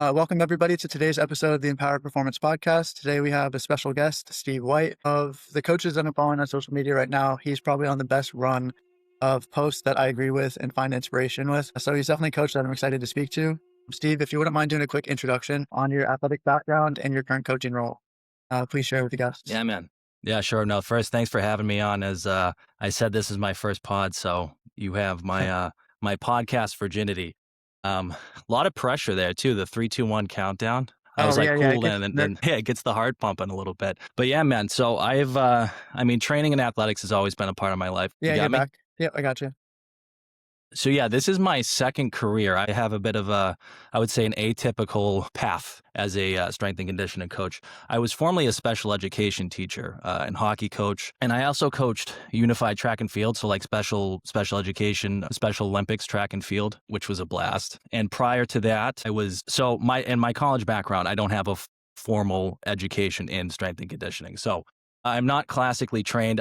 Welcome, everybody, to today's episode of the Empowered Performance Podcast. Today, we have a special guest, Steve Whyte. Of the coaches that I'm following on social media right now, he's probably on the best run of posts that I agree with and find inspiration with. So he's definitely a coach that I'm excited to speak to. Steve, if you wouldn't mind doing a quick introduction on your athletic background and your current coaching role, please share with the guests. Yeah, man. Yeah, sure. No, first, thanks for having me on. As I said, this is my first pod, so you have my podcast virginity. A lot of pressure there too. The 3, 2, 1 countdown. I was Oh, like, yeah, yeah. cool, and then yeah, it gets the heart pumping a little bit. But yeah, man. So training and athletics has always been a part of my life. You Yeah, you're got me? back. Yep, I got you. So yeah, this is my second career. I have a bit of I would say, an atypical path as a strength and conditioning coach. I was formerly a special education teacher and hockey coach, and I also coached unified track and field, so like special education, Special Olympics track and field, which was a blast. And prior to that, my college background, I don't have a formal education in strength and conditioning. So I'm not classically trained.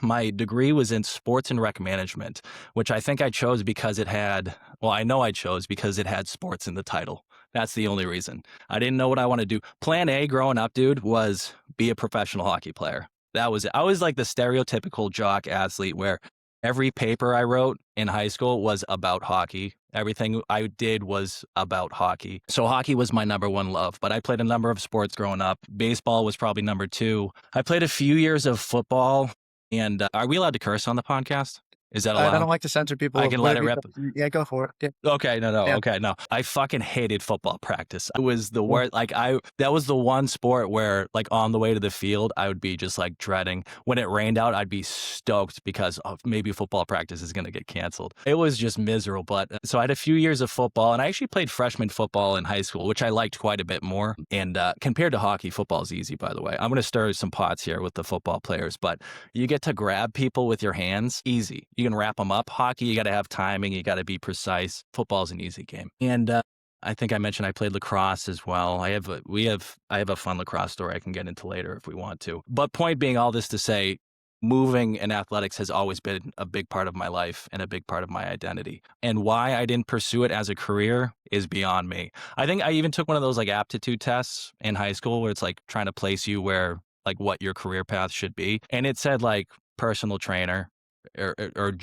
My degree was in sports and rec management, which I think I chose because I know I chose because it had sports in the title. That's the only reason. I didn't know what I want to do. Plan A growing up, dude, was be a professional hockey player. That was it. I was like the stereotypical jock athlete where every paper I wrote in high school was about hockey. Everything I did was about hockey. So hockey was my number one love, but I played a number of sports growing up. Baseball was probably number two. I played a few years of football. And are we allowed to curse on the podcast? Is that I allowed? don't like to censor I people. can let it rip. Yeah, go for it. Yeah. Okay, no. Yeah. Okay, no. I fucking hated football practice. It was the worst. That was the one sport where, like, on the way to the field, I would be just like dreading. When it rained out, I'd be stoked because maybe football practice is going to get canceled. It was just miserable. But so I had a few years of football, and I actually played freshman football in high school, which I liked quite a bit more. And compared to hockey, football is easy, by the way. I'm going to stir some pots here with the football players, but you get to grab people with your hands, easy. You can wrap them up. Hockey, you got to have timing. You got to be precise. Football's an easy game. And I think I mentioned I played lacrosse as well. I have a fun lacrosse story I can get into later if we want to. But point being, all this to say, moving and athletics has always been a big part of my life and a big part of my identity. And why I didn't pursue it as a career is beyond me. I think I even took one of those like aptitude tests in high school where it's like trying to place you where, like, what your career path should be. And it said like personal trainer, or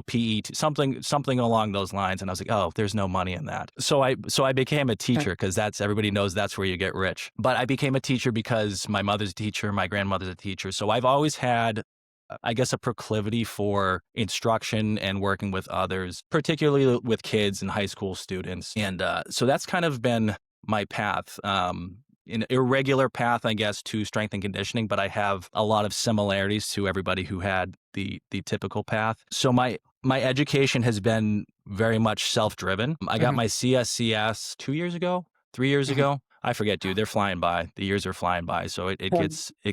PE, something along those lines. And I was like, oh, there's no money in that. So I became a teacher because everybody knows that's where you get rich. But I became a teacher because my mother's a teacher, my grandmother's a teacher. So I've always had, I guess, a proclivity for instruction and working with others, particularly with kids and high school students. And so that's kind of been my path. An irregular path, I guess, to strength and conditioning, but I have a lot of similarities to everybody who had the typical path. So my education has been very much self-driven. I got my CSCS 2 years ago, 3 years ago. I forget, dude. They're flying by. The years are flying by, so it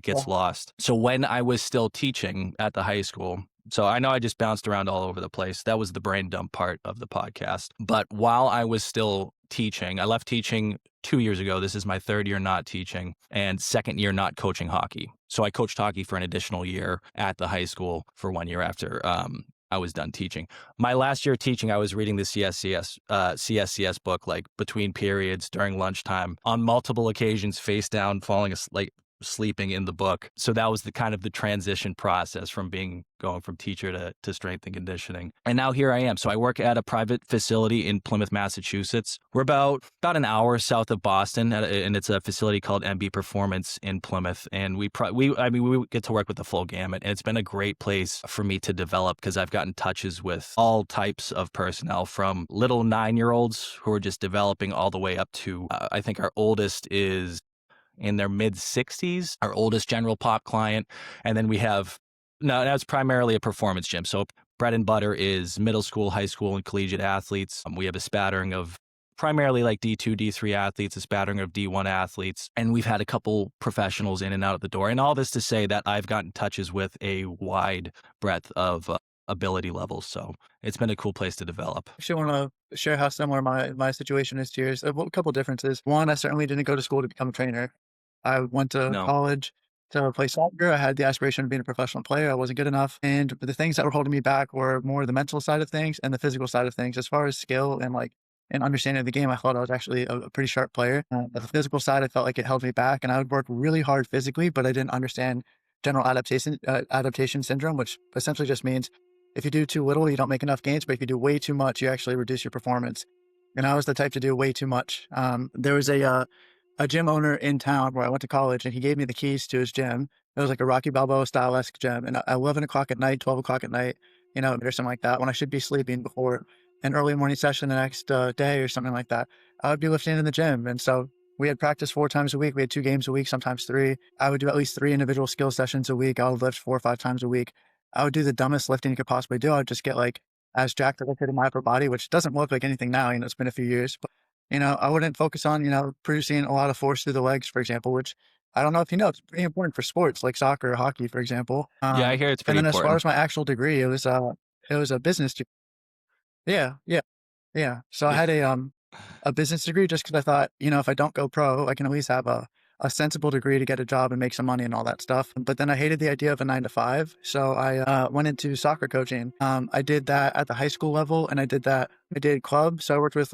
gets lost. So when I was still teaching at the high school, so I know I just bounced around all over the place. That was the brain dump part of the podcast. But while I was still teaching, I left teaching 2 years ago. This is my third year not teaching and second year not coaching hockey. So I coached hockey for an additional year at the high school for 1 year after I was done teaching. My last year teaching, I was reading the CSCS book, like between periods during lunchtime on multiple occasions, face down, falling asleep, sleeping in the book. So that was the kind of the transition process from going from teacher to strength and conditioning. And now here I am. So I work at a private facility in Plymouth, Massachusetts. We're about an hour south of Boston, and it's a facility called MB Performance in Plymouth. And we get to work with the full gamut. And it's been a great place for me to develop because I've gotten touches with all types of personnel, from little 9-year-olds who are just developing all the way up to, I think our oldest is in their mid-60s, our oldest general pop client. And then we have, now it's primarily a performance gym. So bread and butter is middle school, high school, and collegiate athletes. We have a spattering of primarily like D2, D3 athletes, a spattering of D1 athletes. And we've had a couple professionals in and out of the door. And all this to say that I've gotten touches with a wide breadth of ability levels. So it's been a cool place to develop. Actually want to share how similar my situation is to yours. A couple differences. One, I certainly didn't go to school to become a trainer. I went to No. college to play soccer. I had the aspiration of being a professional player. I wasn't good enough. And the things that were holding me back were more the mental side of things and the physical side of things. As far as skill and like and understanding of the game, I thought I was actually a pretty sharp player. But the physical side, I felt like it held me back, and I would work really hard physically, but I didn't understand general adaptation syndrome, which essentially just means if you do too little, you don't make enough gains, but if you do way too much, you actually reduce your performance. And I was the type to do way too much. There was a gym owner in town where I went to college, and he gave me the keys to his gym. It was like a Rocky Balboa style-esque gym. And at 11 o'clock at night, 12 o'clock at night, or something like that, when I should be sleeping before an early morning session the next day or something like that, I would be lifting in the gym. And so we had practice 4 times a week. We had 2 games a week, sometimes three. I would do at least 3 individual skill sessions a week. I would lift 4 or 5 times a week. I would do the dumbest lifting you could possibly do. I would just get like as jacked as I could in my upper body, which doesn't look like anything now. It's been a few years, but I wouldn't focus on, producing a lot of force through the legs, for example, which I don't know if you know, it's pretty important for sports like soccer or hockey, for example. Yeah, I hear it's And pretty then as far important. as my actual degree, it was a business. Yeah, yeah, yeah. So I Yeah. had a business degree just because I thought, if I don't go pro, I can at least have a sensible degree to get a job and make some money and all that stuff. But then I hated the idea of a 9 to 5. So I went into soccer coaching. I did that at the high school level, and I did club. So I worked with,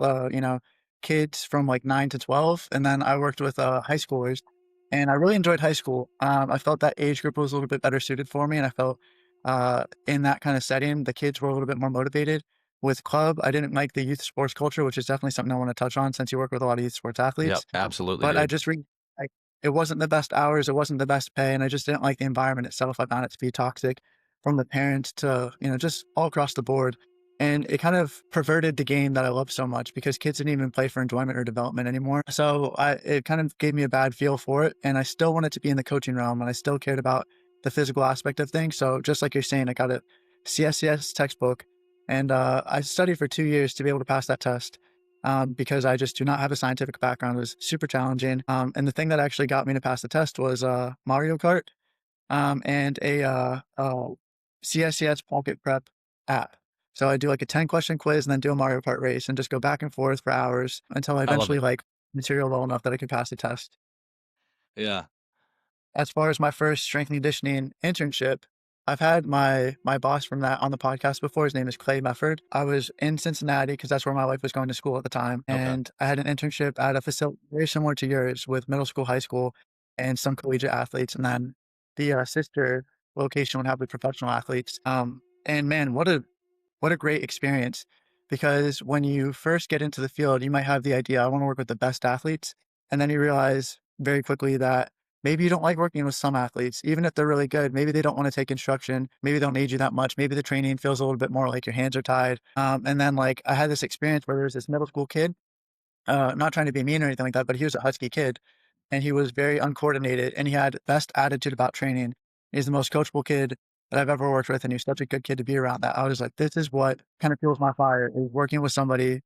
kids from like 9 to 12. And then I worked with high schoolers. And I really enjoyed high school. I felt that age group was a little bit better suited for me. And I felt in that kind of setting, the kids were a little bit more motivated. With club, I didn't like the youth sports culture, which is definitely something I want to touch on since you work with a lot of youth sports Yep, athletes. absolutely, But I dude. just it wasn't the best hours, it wasn't the best pay, and I just didn't like the environment itself. I found it to be toxic from the parents to, just all across the board. And it kind of perverted the game that I love so much because kids didn't even play for enjoyment or development anymore. So it kind of gave me a bad feel for it. And I still wanted to be in the coaching realm, and I still cared about the physical aspect of things. So just like you're saying, I got a CSCS textbook, and I studied for 2 years to be able to pass that test. Because I just do not have a scientific background. It was super challenging. And the thing that actually got me to pass the test was Mario Kart, and a CSCS Pocket Prep app. So I do like a 10-question quiz and then do a Mario Kart race and just go back and forth for hours until I I love eventually it. like material well enough that I could pass the test. Yeah. As far as my first strength and conditioning internship, I've had my boss from that on the podcast before. His name is Clay Mefford. I was in Cincinnati because that's where my wife was going to school at the time. Okay. And I had an internship at a facility very similar to yours with middle school, high school, and some collegiate athletes. And then the sister location would have the professional athletes. And man, what a great experience, because when you first get into the field, you might have the idea, I want to work with the best athletes. And then you realize very quickly that maybe you don't like working with some athletes, even if they're really good. Maybe they don't want to take instruction. Maybe they don't need you that much. Maybe the training feels a little bit more like your hands are tied. And then like I had this experience where there was this middle school kid, not trying to be mean or anything like that, but he was a husky kid, and he was very uncoordinated, and he had best attitude about training. He's the most coachable kid that I've ever worked with, and he's such a good kid to be around. That I was like, this is what kind of fuels my fire, is working with somebody.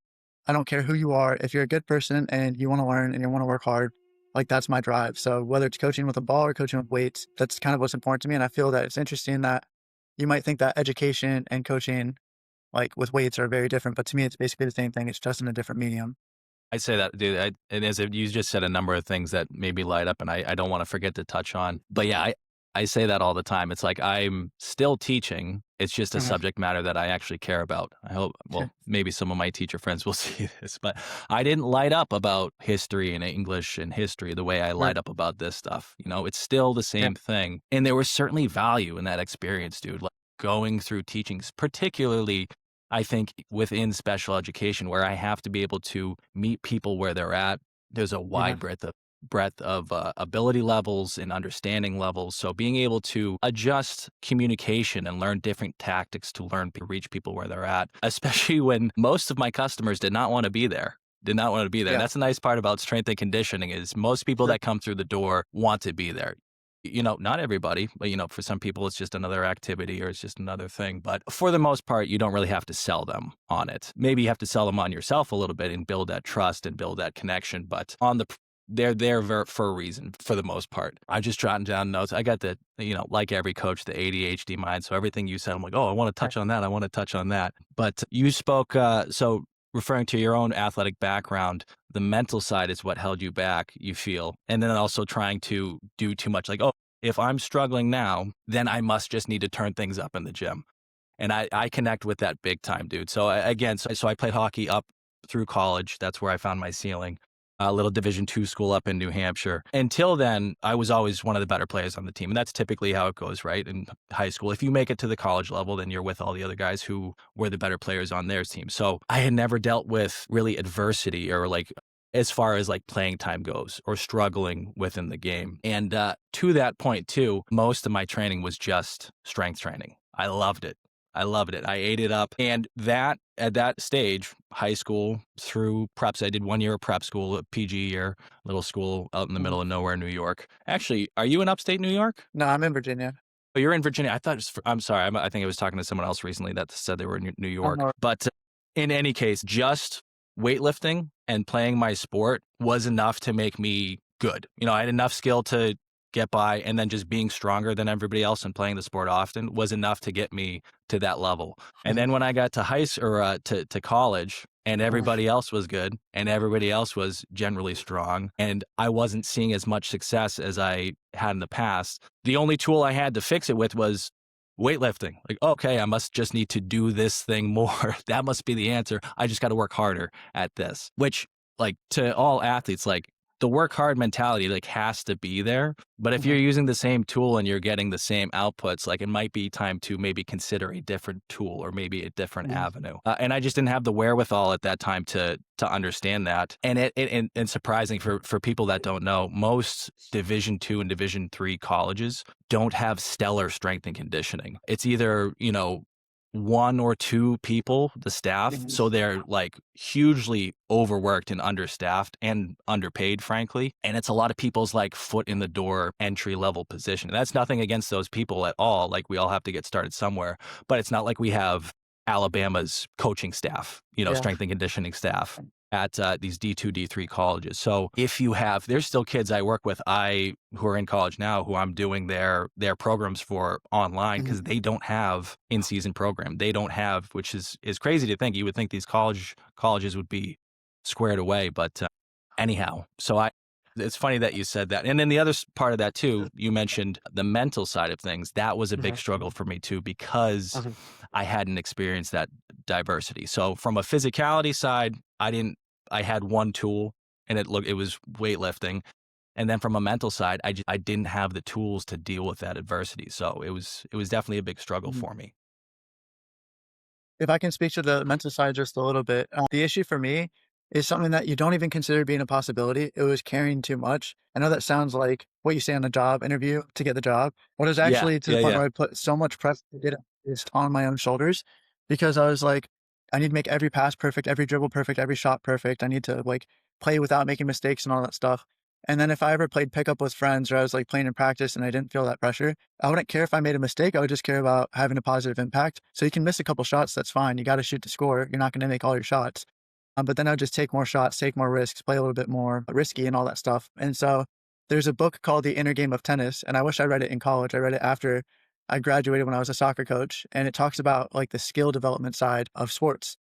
I don't care who you are. If you're a good person and you want to learn and you want to work hard, like that's my drive. So whether it's coaching with a ball or coaching with weights, that's kind of what's important to me. And I feel that it's interesting that you might think that education and coaching, like with weights, are very different, but to me, it's basically the same thing. It's just in a different medium. I say that, dude. And as you just said a number of things that made me light up, and I don't want to forget to touch on. But yeah, I say that all the time. It's like I'm still teaching. It's just a Uh-huh. subject matter that I actually care about. I hope, Sure. well, maybe some of my teacher friends will see this, but I didn't light up about history and English and history the way I Sure. light up about this stuff. It's still the Yeah. same thing. And there was certainly value in that experience, dude. Like going through teachings, particularly I think within special education where I have to be able to meet people where they're at. There's a Yeah. wide breadth of ability levels and understanding levels. So being able to adjust communication and learn different tactics to reach people where they're at, especially when most of my customers did not want to be there. Did not want to be there. And Yeah. that's a nice part about strength and conditioning is most people Sure. that come through the door want to be there. Not everybody, but for some people it's just another activity or it's just another thing. But for the most part, you don't really have to sell them on it. Maybe you have to sell them on yourself a little bit and build that trust and build that connection. But they're there for a reason for the most part. I just jotting down notes. I got the, like every coach, the ADHD mind. So everything you said, I'm like, oh, I want to Right. touch on that. I want to touch on that. But you spoke, so referring to your own athletic background, the mental side is what held you back, you feel. And then also trying to do too much, like, oh, if I'm struggling now, then I must just need to turn things up in the gym. And I connect with that big time, dude. So again, so I played hockey up through college. That's where I found my ceiling. A little Division II school up in New Hampshire. Until then, I was always one of the better players on the team. And that's typically how it goes, right? In high school, if you make it to the college level, then you're with all the other guys who were the better players on their team. So I had never dealt with really adversity or like as far as like playing time goes or struggling within the game. And to that point, too, most of my training was just strength training. I loved it. I loved it. I ate it up. And that at that stage, high school through preps, I did 1 year of prep school, a PG year, little school out in the middle of nowhere, New York. Actually, are you in upstate New York? No, I'm in Virginia. Oh, you're in Virginia. I thought it was, I'm sorry. I think I was talking to someone else recently that said they were in New Oh, York. no. But in any case, just weightlifting and playing my sport was enough to make me good. You know, I had enough skill to get by, and then just being stronger than everybody else and playing the sport often was enough to get me to that level. And then when I got to to college, and everybody else was good and everybody else was generally strong, and I wasn't seeing as much success as I had in the past, the only tool I had to fix it with was weightlifting. Like, okay, I must just need to do this thing more. That must be the answer. I just got to work harder at this, which, like, to all athletes, like, the work hard mentality like has to be there. But if you're using the same tool and you're getting the same outputs, like, it might be time to maybe consider a different tool or maybe a different avenue. And I just didn't have the wherewithal at that time to understand that. And and surprising for people that don't know, most Division II and Division III colleges don't have stellar strength and conditioning. It's either, you know, one or two people, the staff. So they're like hugely overworked and understaffed and underpaid, frankly. And it's a lot of people's like foot in the door entry level position. And that's nothing against those people at all. Like, we all have to get started somewhere, but it's not like we have Alabama's coaching staff, you know, Yeah. strength and conditioning staff at these D2, D3 colleges. So if you have, there's still kids I work with, who are in college now, who I'm doing their programs for online, because they don't have in-season program. They don't have, which is crazy to think. You would think these colleges would be squared away, but anyhow. So it's funny that you said that. And then the other part of that too, you mentioned the mental side of things. That was a big struggle for me too, because I hadn't experienced that diversity. So from a physicality side, I had one tool, and it was weightlifting. And then from a mental side, I didn't have the tools to deal with that adversity. So it was definitely a big struggle for me. If I can speak to the mental side just a little bit, the issue for me is something that you don't even consider being a possibility. It was carrying too much. I know that sounds like what you say on a job interview to get the job, but it was Yeah, actually to the yeah, point yeah. where I put so much pressure to get it just on my own shoulders, because I was like, I need to make every pass perfect, every dribble perfect, every shot perfect. I need to like play without making mistakes and all that stuff. And then if I ever played pickup with friends, or I was like playing in practice and I didn't feel that pressure, I wouldn't care if I made a mistake. I would just care about having a positive impact. So you can miss a couple shots. That's fine. You got to shoot to score. You're not going to make all your shots. But then I would just take more shots, take more risks, play a little bit more risky and all that stuff. And so there's a book called The Inner Game of Tennis. And I wish I read it in college. I read it after I graduated when I was a soccer coach. And it talks about like the skill development side of sports,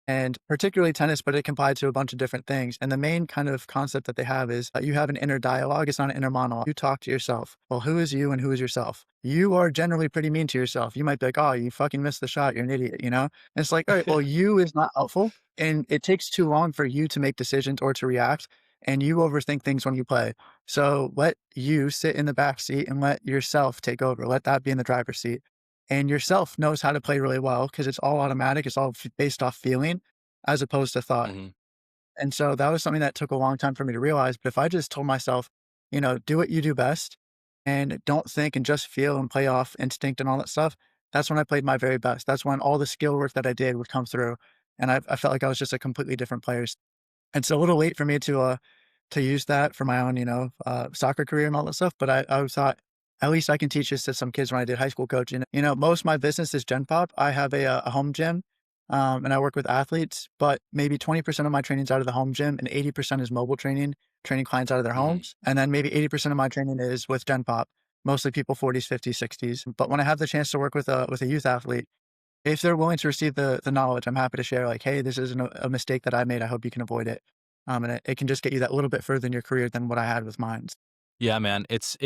and particularly tennis, but it can apply to a bunch of different things. And the main kind of concept that they have is that you have an inner dialogue. It's not an inner monologue. You talk to yourself. Well, who is you and who is yourself? You are generally pretty mean to yourself. You might be like, oh, you fucking missed the shot. You're an idiot, you know? And it's like, all right, well, you is not helpful. And it takes too long for you to make decisions or to react. And you overthink things when you play. So let you sit in the back seat and let yourself take over. Let that be in the driver's seat. And yourself knows how to play really well because it's all automatic. It's all based off feeling as opposed to thought. hmm And so that was something that took a long time for me to realize. But if I just told myself, you know, do what you do best and don't think and just feel and play off instinct and all that stuff, that's when I played my very best. That's when all the skill work that I did would come through. And I felt like I was just a completely different player. And it's a little late for me to use that for my own, you know, soccer career and all that stuff. But I thought, at least I can teach this to some kids when I did high school coaching. You know, most of my business is Gen Pop. I have a home gym, and I work with athletes, but maybe 20% of my training is out of the home gym and 80% is mobile training, training clients out of their hmm homes. And then maybe 80% of my training is with Gen Pop, mostly people 40s, 50s, 60s. But when I have the chance to work with a youth athlete, if they're willing to receive the knowledge, I'm happy to share like, hey, this is a mistake that I made. I hope you can avoid it. And it can just get you that little bit further in your career than what I had with mine. Yeah, man, it's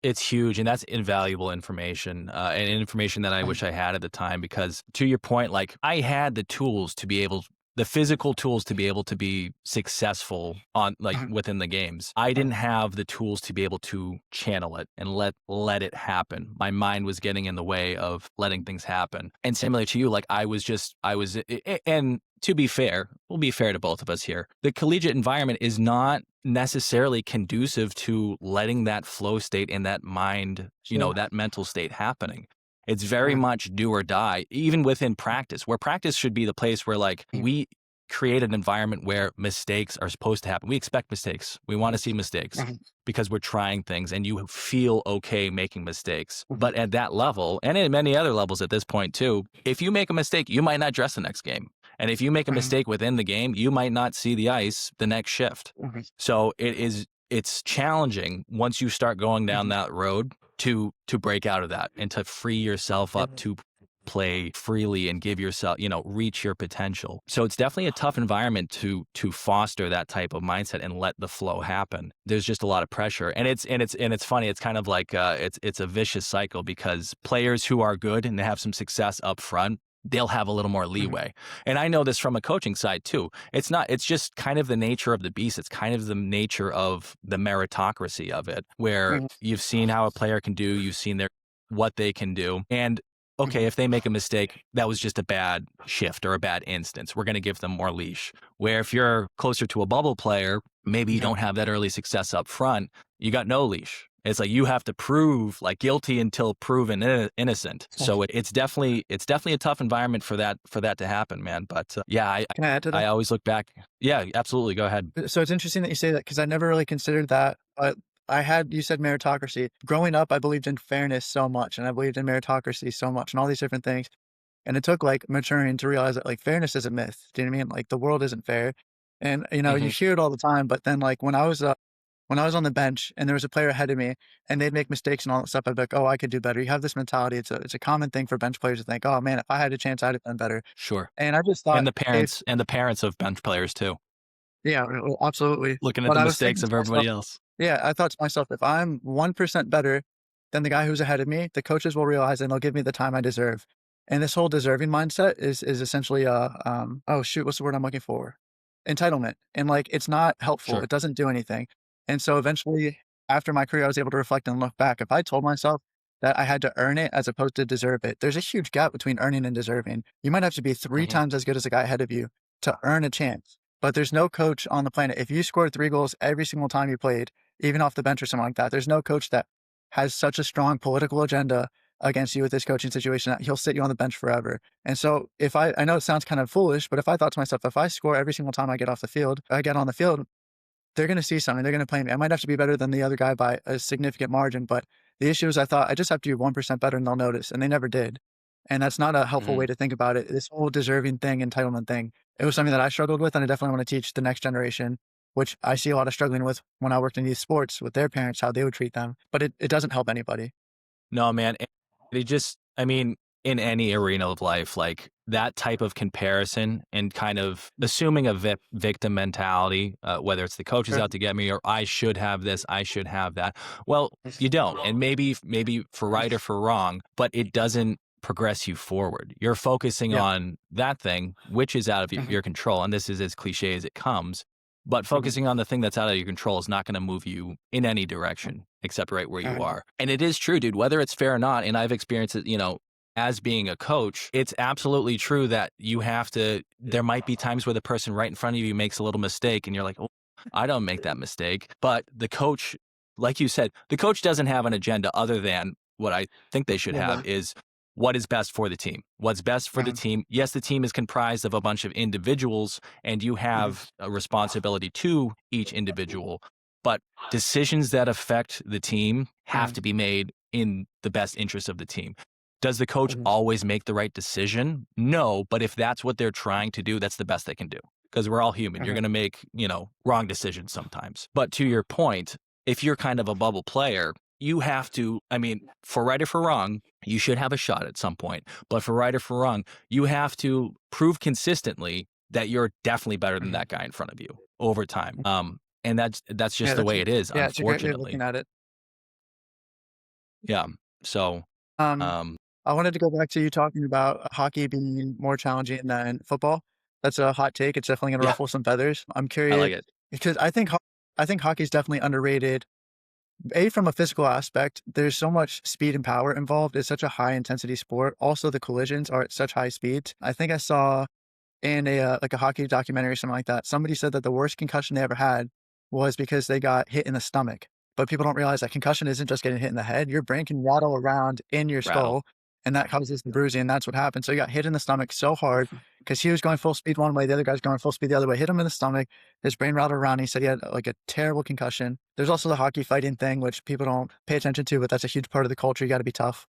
huge, and that's invaluable information, and information that I wish I had at the time. Because to your point, like, I had the tools to be able the physical tools to be able to be successful on like Mhm, within the games. I mhm, didn't have the tools to be able to channel it and let it happen. My mind was getting in the way of letting things happen. And similar to you, like I was and to be fair, we'll be fair to both of us here. The collegiate environment is not necessarily conducive to letting that flow state and that mind, sure, that mental state happening. It's very mhm, much do or die, even within practice, where practice should be the place where like mhm, we create an environment where mistakes are supposed to happen. We expect mistakes. We want to see mistakes mhm, because we're trying things and you feel okay making mistakes. mhm, But at that level, and in many other levels at this point too, if you make a mistake, you might not dress the next game. And if you make a mhm, mistake within the game, you might not see the ice the next shift. mhm, So it's challenging once you start going down mhm, that road to break out of that and to free yourself up mhm, to play freely and give yourself, reach your potential. So it's definitely a tough environment to foster that type of mindset and let the flow happen. There's just a lot of pressure. And it's funny, it's kind of like it's a vicious cycle because players who are good and they have some success up front, they'll have a little more mhm, leeway. And I know this from a coaching side too. It's just kind of the nature of the beast. It's kind of the nature of the meritocracy of it, where mhm, you've seen how a player can do, you've seen what they can do. And okay, mhm, if they make a mistake, that was just a bad shift or a bad instance. We're going to give them more leash. Where if you're closer to a bubble player, maybe you mhm, don't have that early success up front, you got no leash. It's like you have to prove like guilty until proven innocent. So it's definitely a tough environment for that to happen, man. But yeah, I Can I add to I that? always look back. Yeah, absolutely. Go ahead. So it's interesting that you say that because I never really considered that. But you said meritocracy. Growing up, I believed in fairness so much, and I believed in meritocracy so much, and all these different things. And it took like maturing to realize that like fairness is a myth. Do you know what I mean? Like the world isn't fair. And you Hmm. hear it all the time, but then like when I was on the bench and there was a player ahead of me and they'd make mistakes and all that stuff, I'd be like, oh, I could do better. You have this mentality. It's a common thing for bench players to think, oh man, if I had a chance, I'd have done better. Sure. And I just thought And the if parents and the parents of bench players too, yeah, well, absolutely. looking at But the I was mistakes thinking of to myself, everybody else. yeah, I thought to myself, if I'm 1% better than the guy who's ahead of me, the coaches will realize and they'll give me the time I deserve. And this whole deserving mindset is essentially oh shoot, what's the word I'm looking for? Entitlement. And like it's not helpful. Sure. It doesn't do anything. And so eventually after my career, I was able to reflect and look back. If I told myself that I had to earn it as opposed to deserve it, there's a huge gap between earning and deserving. You might have to be three Hmm. times as good as the guy ahead of you to earn a chance. But there's no coach on the planet. If you scored 3 goals every single time you played, even off the bench or something like that, there's no coach that has such a strong political agenda against you with this coaching situation that he'll sit you on the bench forever. And so I know it sounds kind of foolish, but if I thought to myself, if I score every single time I get on the field, they're going to see something. They're going to play me. I might have to be better than the other guy by a significant margin. But the issue is I thought I just have to do 1% better and they'll notice. And they never did. And that's not a helpful Hmm. way to think about it. This whole deserving thing, entitlement thing, it was something that I struggled with. And I definitely want to teach the next generation, which I see a lot of struggling with when I worked in youth sports with their parents, how they would treat them. But it doesn't help anybody. No, man. It just, I mean, in any arena of life, like that type of comparison and kind of assuming a victim mentality, whether it's the coach is Sure. out to get me or I should have this, I should have that. Well, you don't. And maybe for right or for wrong, but it doesn't progress you forward. You're focusing Yeah. on that thing, which is out of Mhm, your control. And this is as cliche as it comes. But mhm, focusing on the thing that's out of your control is not going to move you in any mhm, direction except right where you mhm, are. And it is true, dude, whether it's fair or not. And I've experienced it, as being a coach, it's absolutely true that there might be times where the person right in front of you makes a little mistake and you're like, oh, I don't make that mistake. But the coach, like you said, the coach doesn't have an agenda other than what I think they should have yeah, is what is best for the team. What's best for the mhm, team? Yes, the team is comprised of a bunch of individuals and you mhm, have a responsibility to each individual, but decisions that affect the team have mhm, to be made in the best interest of the team. Does the coach mhm, always make the right decision? No, but if that's what they're trying to do, that's the best they can do. Because we're all human. You're mhm, going to make, wrong decisions sometimes. But to your point, if you're kind of a bubble player, you have to, I mean, for right or for wrong, you should have a shot at some point. But for right or for wrong, you have to prove consistently that you're definitely better than mhm. that guy in front of you over time. And that's Yeah, just the way it is, it's a great way of unfortunately. looking at it. Yeah. So, Um, um, I wanted to go back to you talking about hockey being more challenging than football. That's a hot take. It's definitely going to Yeah, ruffle some feathers. I'm I curious like it. because I think hockey is definitely underrated. A, from a physical aspect, there's so much speed and power involved. It's such a high intensity sport. Also, the collisions are at such high speeds. I think I saw in a like a hockey documentary or something like that, somebody said that the worst concussion they ever had was because they got hit in the stomach. But people don't realize that concussion isn't just getting hit in the head. Your brain can rattle around in your Rattle. skull, and that causes the bruising. And that's what happened. So he got hit in the stomach so hard because he was going full speed one way, the other guy's going full speed the other way. Hit him in the stomach. His brain rattled around. He said he had like a terrible concussion. There's also the hockey fighting thing, which people don't pay attention to, but that's a huge part of the culture. You got to be tough.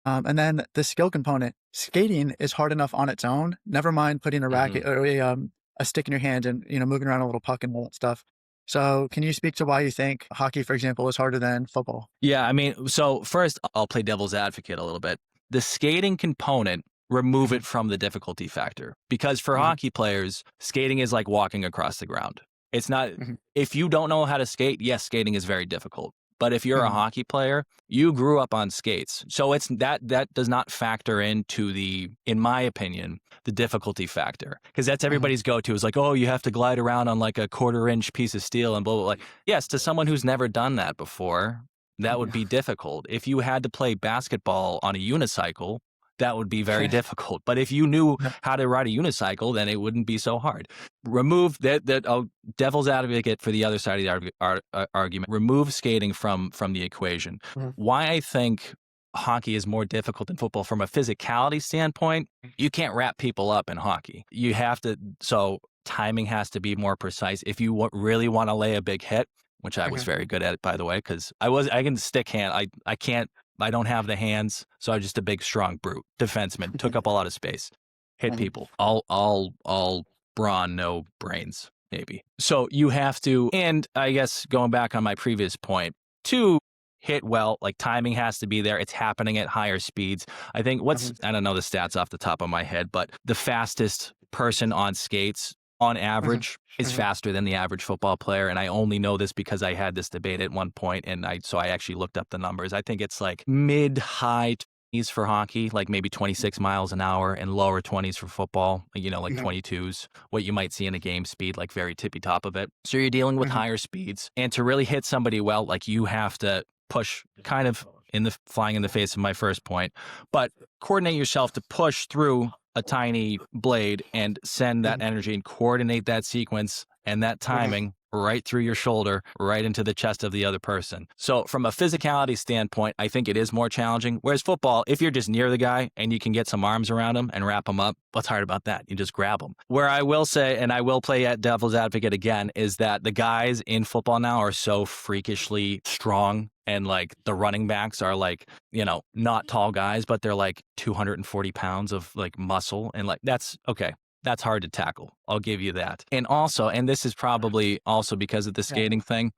And then the skill component, skating is hard enough on its own. Never mind putting a Mhm. racket or a stick in your hand and, moving around a little puck and all that stuff. So can you speak to why you think hockey, for example, is harder than football? Yeah, I mean, so first, I'll play devil's advocate a little bit. The skating component, remove Mhm, it from the difficulty factor because for mhm, hockey players, skating is like walking across the ground. It's not, mhm, if you don't know how to skate, yes, skating is very difficult. But if you're a mhm, hockey player, you grew up on skates. So it's that does not factor into the, in my opinion, the difficulty factor. Because that's mhm, everybody's go-to is like, oh, you have to glide around on like a quarter-inch piece of steel and blah, blah, blah. Like, yes, to someone who's never done that before, that would mhm. be difficult. If you had to play basketball on a unicycle, that would be very difficult. But if you knew Yeah. how to ride a unicycle, then it wouldn't be so hard. Remove devil's advocate for the other side of the argument. Remove skating from the equation. Mhm, Why I think hockey is more difficult than football from a physicality standpoint, you can't wrap people up in hockey. You have to, so timing has to be more precise. If you really want to lay a big hit, which I was mhm, very good at, by the way, because I can stick hand. I can't. I don't have the hands, so I'm just a big, strong brute. Defenseman took up a lot of space, hit mhm, people. All brawn, no brains, maybe. So you have to. And I guess going back on my previous point, to hit well, like timing has to be there. It's happening at higher speeds. I think mhm, I don't know the stats off the top of my head, but the fastest person on skates on mhm, average is mhm, faster than the average football player. And I only know this because I had this debate at one point and I actually looked up the numbers. I think it's like mid high 20s for hockey, like maybe 26 miles an hour, and lower 20s for football, like mhm, 22s, what you might see in a game speed, like very tippy top of it. So you're dealing with mhm, higher speeds. And to really hit somebody well, like you have to push kind of flying in the face of my first point, but coordinate yourself to push through a tiny blade and send that mhm, energy and coordinate that sequence and that mhm, timing right through your shoulder, right into the chest of the other person. So, from a physicality standpoint, I think it is more challenging. Whereas football, if you're just near the guy and you can get some arms around him and wrap him up, what's hard about that? You just grab him. Where I will say, and I will play at devil's advocate again, is that the guys in football now are so freakishly strong. And like the running backs are like, not tall guys, but they're like 240 pounds of like muscle. And like, that's okay. That's hard to tackle. I'll give you that. And also, and this is probably also because of the yeah. skating thing,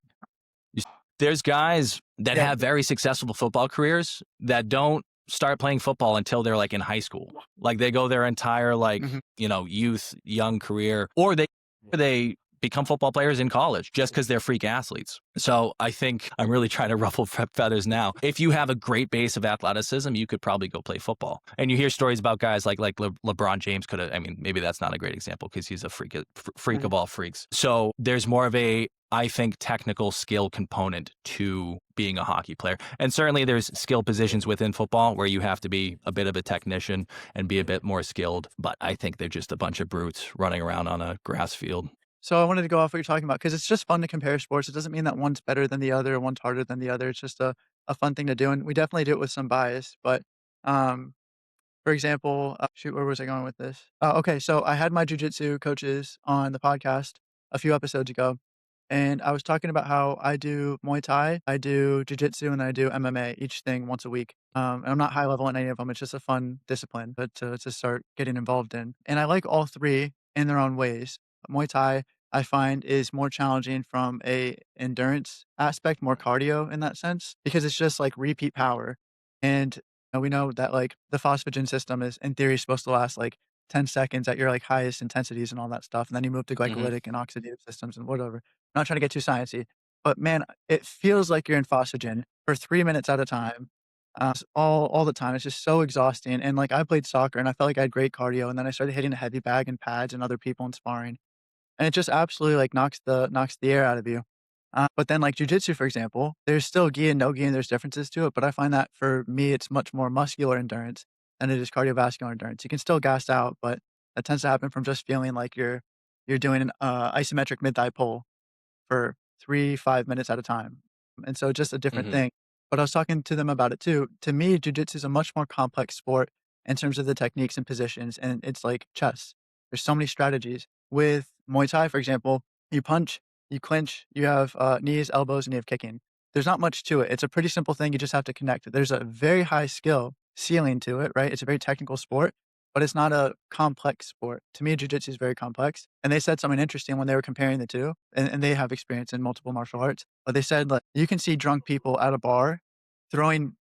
you- there's guys that Yeah. have very successful football careers that don't start playing football until they're like in high school. Like they go their entire like, Mhm, youth, young career, or they become football players in college just because they're freak athletes. So I think I'm really trying to ruffle feathers now. If you have a great base of athleticism, you could probably go play football. And you hear stories about guys like LeBron James could have. I mean, maybe that's not a great example because he's a freak mhm. of all freaks. So there's more of a, I think, technical skill component to being a hockey player. And certainly there's skill positions within football where you have to be a bit of a technician and be a bit more skilled. But I think they're just a bunch of brutes running around on a grass field. So I wanted to go off what you're talking about because it's just fun to compare sports. It doesn't mean that one's better than the other, one's harder than the other. It's just a fun thing to do. And we definitely do it with some bias. But um, for example, shoot, where was I going with this? Okay, so I had my jujitsu coaches on the podcast a few episodes ago, and I was talking about how I do Muay Thai, I do jujitsu, and then I do MMA, each thing once a week. And I'm not high level in any of them. It's just a fun discipline, but to start getting involved in. And I like all three in their own ways. Muay Thai, I find, is more challenging from a endurance aspect, more cardio in that sense, because it's just like repeat power. And we know that, like, the phosphagen system is, in theory, supposed to last, like, 10 seconds at your, like, highest intensities and all that stuff, and then you move to Hmm. glycolytic and oxidative systems and whatever. I'm not trying to get too sciencey, but, man, it feels like you're in phosphagen for 3 minutes at a time, all the time. It's just so exhausting. And like I played soccer and I felt like I had great cardio, and then I started hitting a heavy bag and pads and other people and sparring, and it just absolutely like knocks the air out of you. But then like jujitsu, for example, there's still gi and no gi, and there's differences to it. But I find that for me, it's much more muscular endurance than it is cardiovascular endurance. You can still gas out, but that tends to happen from just feeling like you're doing an isometric mid thigh pull for 3, 5 minutes at a time. And so just a different Mhm. thing. But I was talking to them about it too. To me, jujitsu is a much more complex sport in terms of the techniques and positions, and it's like chess. There's so many strategies. With Muay Thai, for example, you punch, you clinch, you have knees, elbows, and you have kicking. There's not much to it. It's a pretty simple thing. You just have to connect. There's a very high skill ceiling to it, right? It's a very technical sport, but it's not a complex sport. To me, jujitsu is very complex. And they said something interesting when they were comparing the two, and they have experience in multiple martial arts. But they said, like, you can see drunk people at a bar throwing,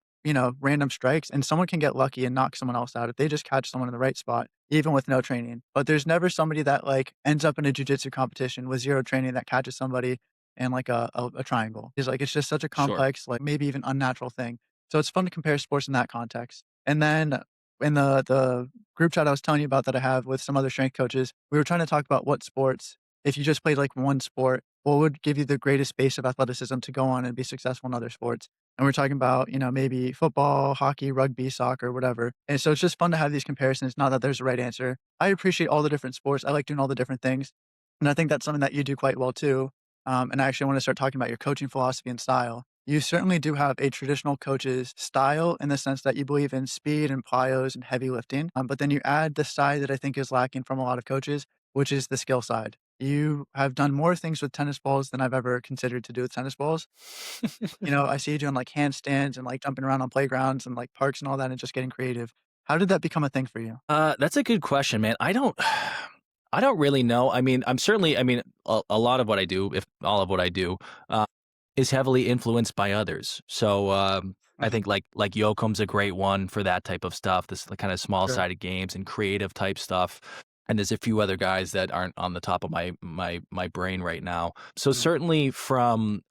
random strikes, and someone can get lucky and knock someone else out if they just catch someone in the right spot, even with no training. But there's never somebody that like ends up in a jujitsu competition with zero training that catches somebody in like a triangle. It's just such a Sure. complex, like maybe even unnatural thing. So it's fun to compare sports in that context. And then in the group chat I was telling you about that I have with some other strength coaches, we were trying to talk about what sports, if you just played like one sport, what would give you the greatest base of athleticism to go on and be successful in other sports? And we're talking about, maybe football, hockey, rugby, soccer, whatever. And so it's just fun to have these comparisons. Not that there's a right answer. I appreciate all the different sports. I like doing all the different things. And I think that's something that you do quite well too. And I actually want to start talking about your coaching philosophy and style. You certainly do have a traditional coach's style in the sense that you believe in speed and plyos and heavy lifting. But then you add the side that I think is lacking from a lot of coaches, which is the skill side. You have done more things with tennis balls than I've ever considered to do with tennis balls. I see you doing like handstands and like jumping around on playgrounds and like parks and all that and just getting creative. How did that become a thing for you? That's a good question, man. I don't really know. I mean, a lot of what I do, if all of what I do, uh, is heavily influenced by others. So, I Mhm. think like Yoakum's a great one for that type of stuff, this kind of Sure. small-sided games and creative type stuff. And there's a few other guys that aren't on the top of my brain right now. So Mhm. certainly from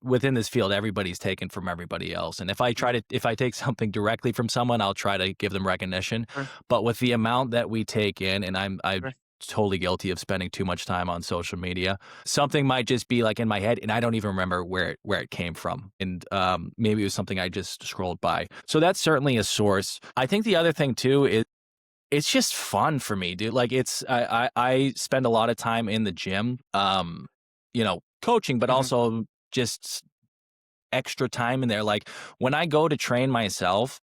within this field, everybody's taken from everybody else. And Mhm. if I take something directly from someone, I'll try to give them recognition. Sure. But with the amount that we take in, and I'm Sure. totally guilty of spending too much time on social media. Something might just be like in my head, and I don't even remember where it came from. And maybe it was something I just scrolled by. So that's certainly a source. I think the other thing too is it's just fun for me, dude. Like I spend a lot of time in the gym, coaching, but Mhm. also just extra time in there. Like when I go to train myself,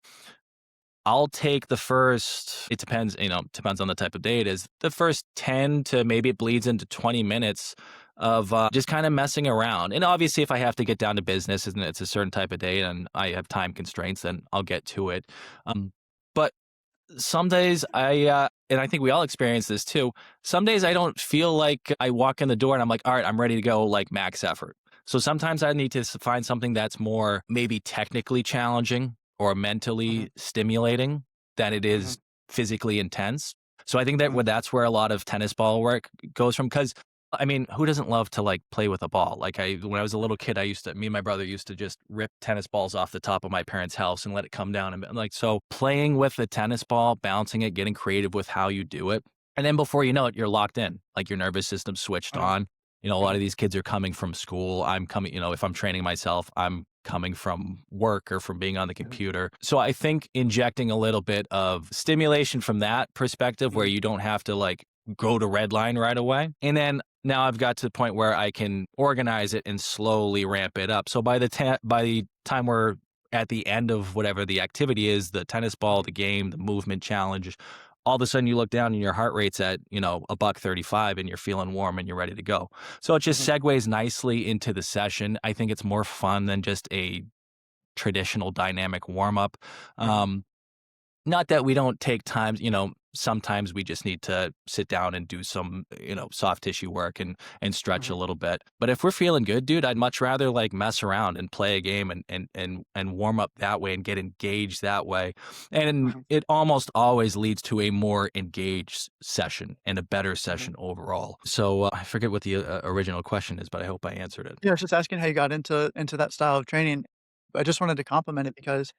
I'll take the first, it depends, depends on the type of day it is, the first 10 to maybe it bleeds into 20 minutes of just kind of messing around. And obviously, if I have to get down to business and it's a certain type of day and I have time constraints, then I'll get to it. But some days and I think we all experience this too. Some days I don't feel like I walk in the door and I'm like, all right, I'm ready to go like max effort. So sometimes I need to find something that's more maybe technically challenging or Mhm. mentally stimulating than it Mhm. is physically intense. So I think that Mhm. that's where a lot of tennis ball work goes from. Because I mean, who doesn't love to like play with a ball? Like when I was a little kid, me and my brother used to just rip tennis balls off the top of my parents' house and let it come down. And like, so playing with the tennis ball, bouncing it, getting creative with how you do it. And then before you know it, you're locked in, like your nervous system switched Mhm. on. A lot Mhm. of these kids are coming from school. I'm coming, if I'm training myself, I'm coming from work or from being on the Mhm. computer. So I think injecting a little bit of stimulation from that perspective where Mhm. you don't have to like go to red line right away. And then now I've got to the point where I can organize it and slowly ramp it up. So by the time we're at the end of whatever the activity is, the tennis ball, Mhm. the game, the movement challenge, all of a sudden you look down and your heart rate's at, a buck 35 and you're feeling warm and you're ready to go. So it just Mhm. segues nicely into the session. I think it's more fun than just a traditional dynamic warm up. Mhm. Um, Not that we don't take time, sometimes we just need to sit down and do some, soft tissue work and stretch a Mhm. little bit. But if we're feeling good, dude, I'd much rather like mess around and play a game and warm up that way and get engaged that way. And Mhm. it almost always leads to a more engaged session and a better Mhm. session overall. So I forget what the original question is, but I hope I answered it. Yeah, I was just asking how you got into that style of training. I just wanted to compliment it because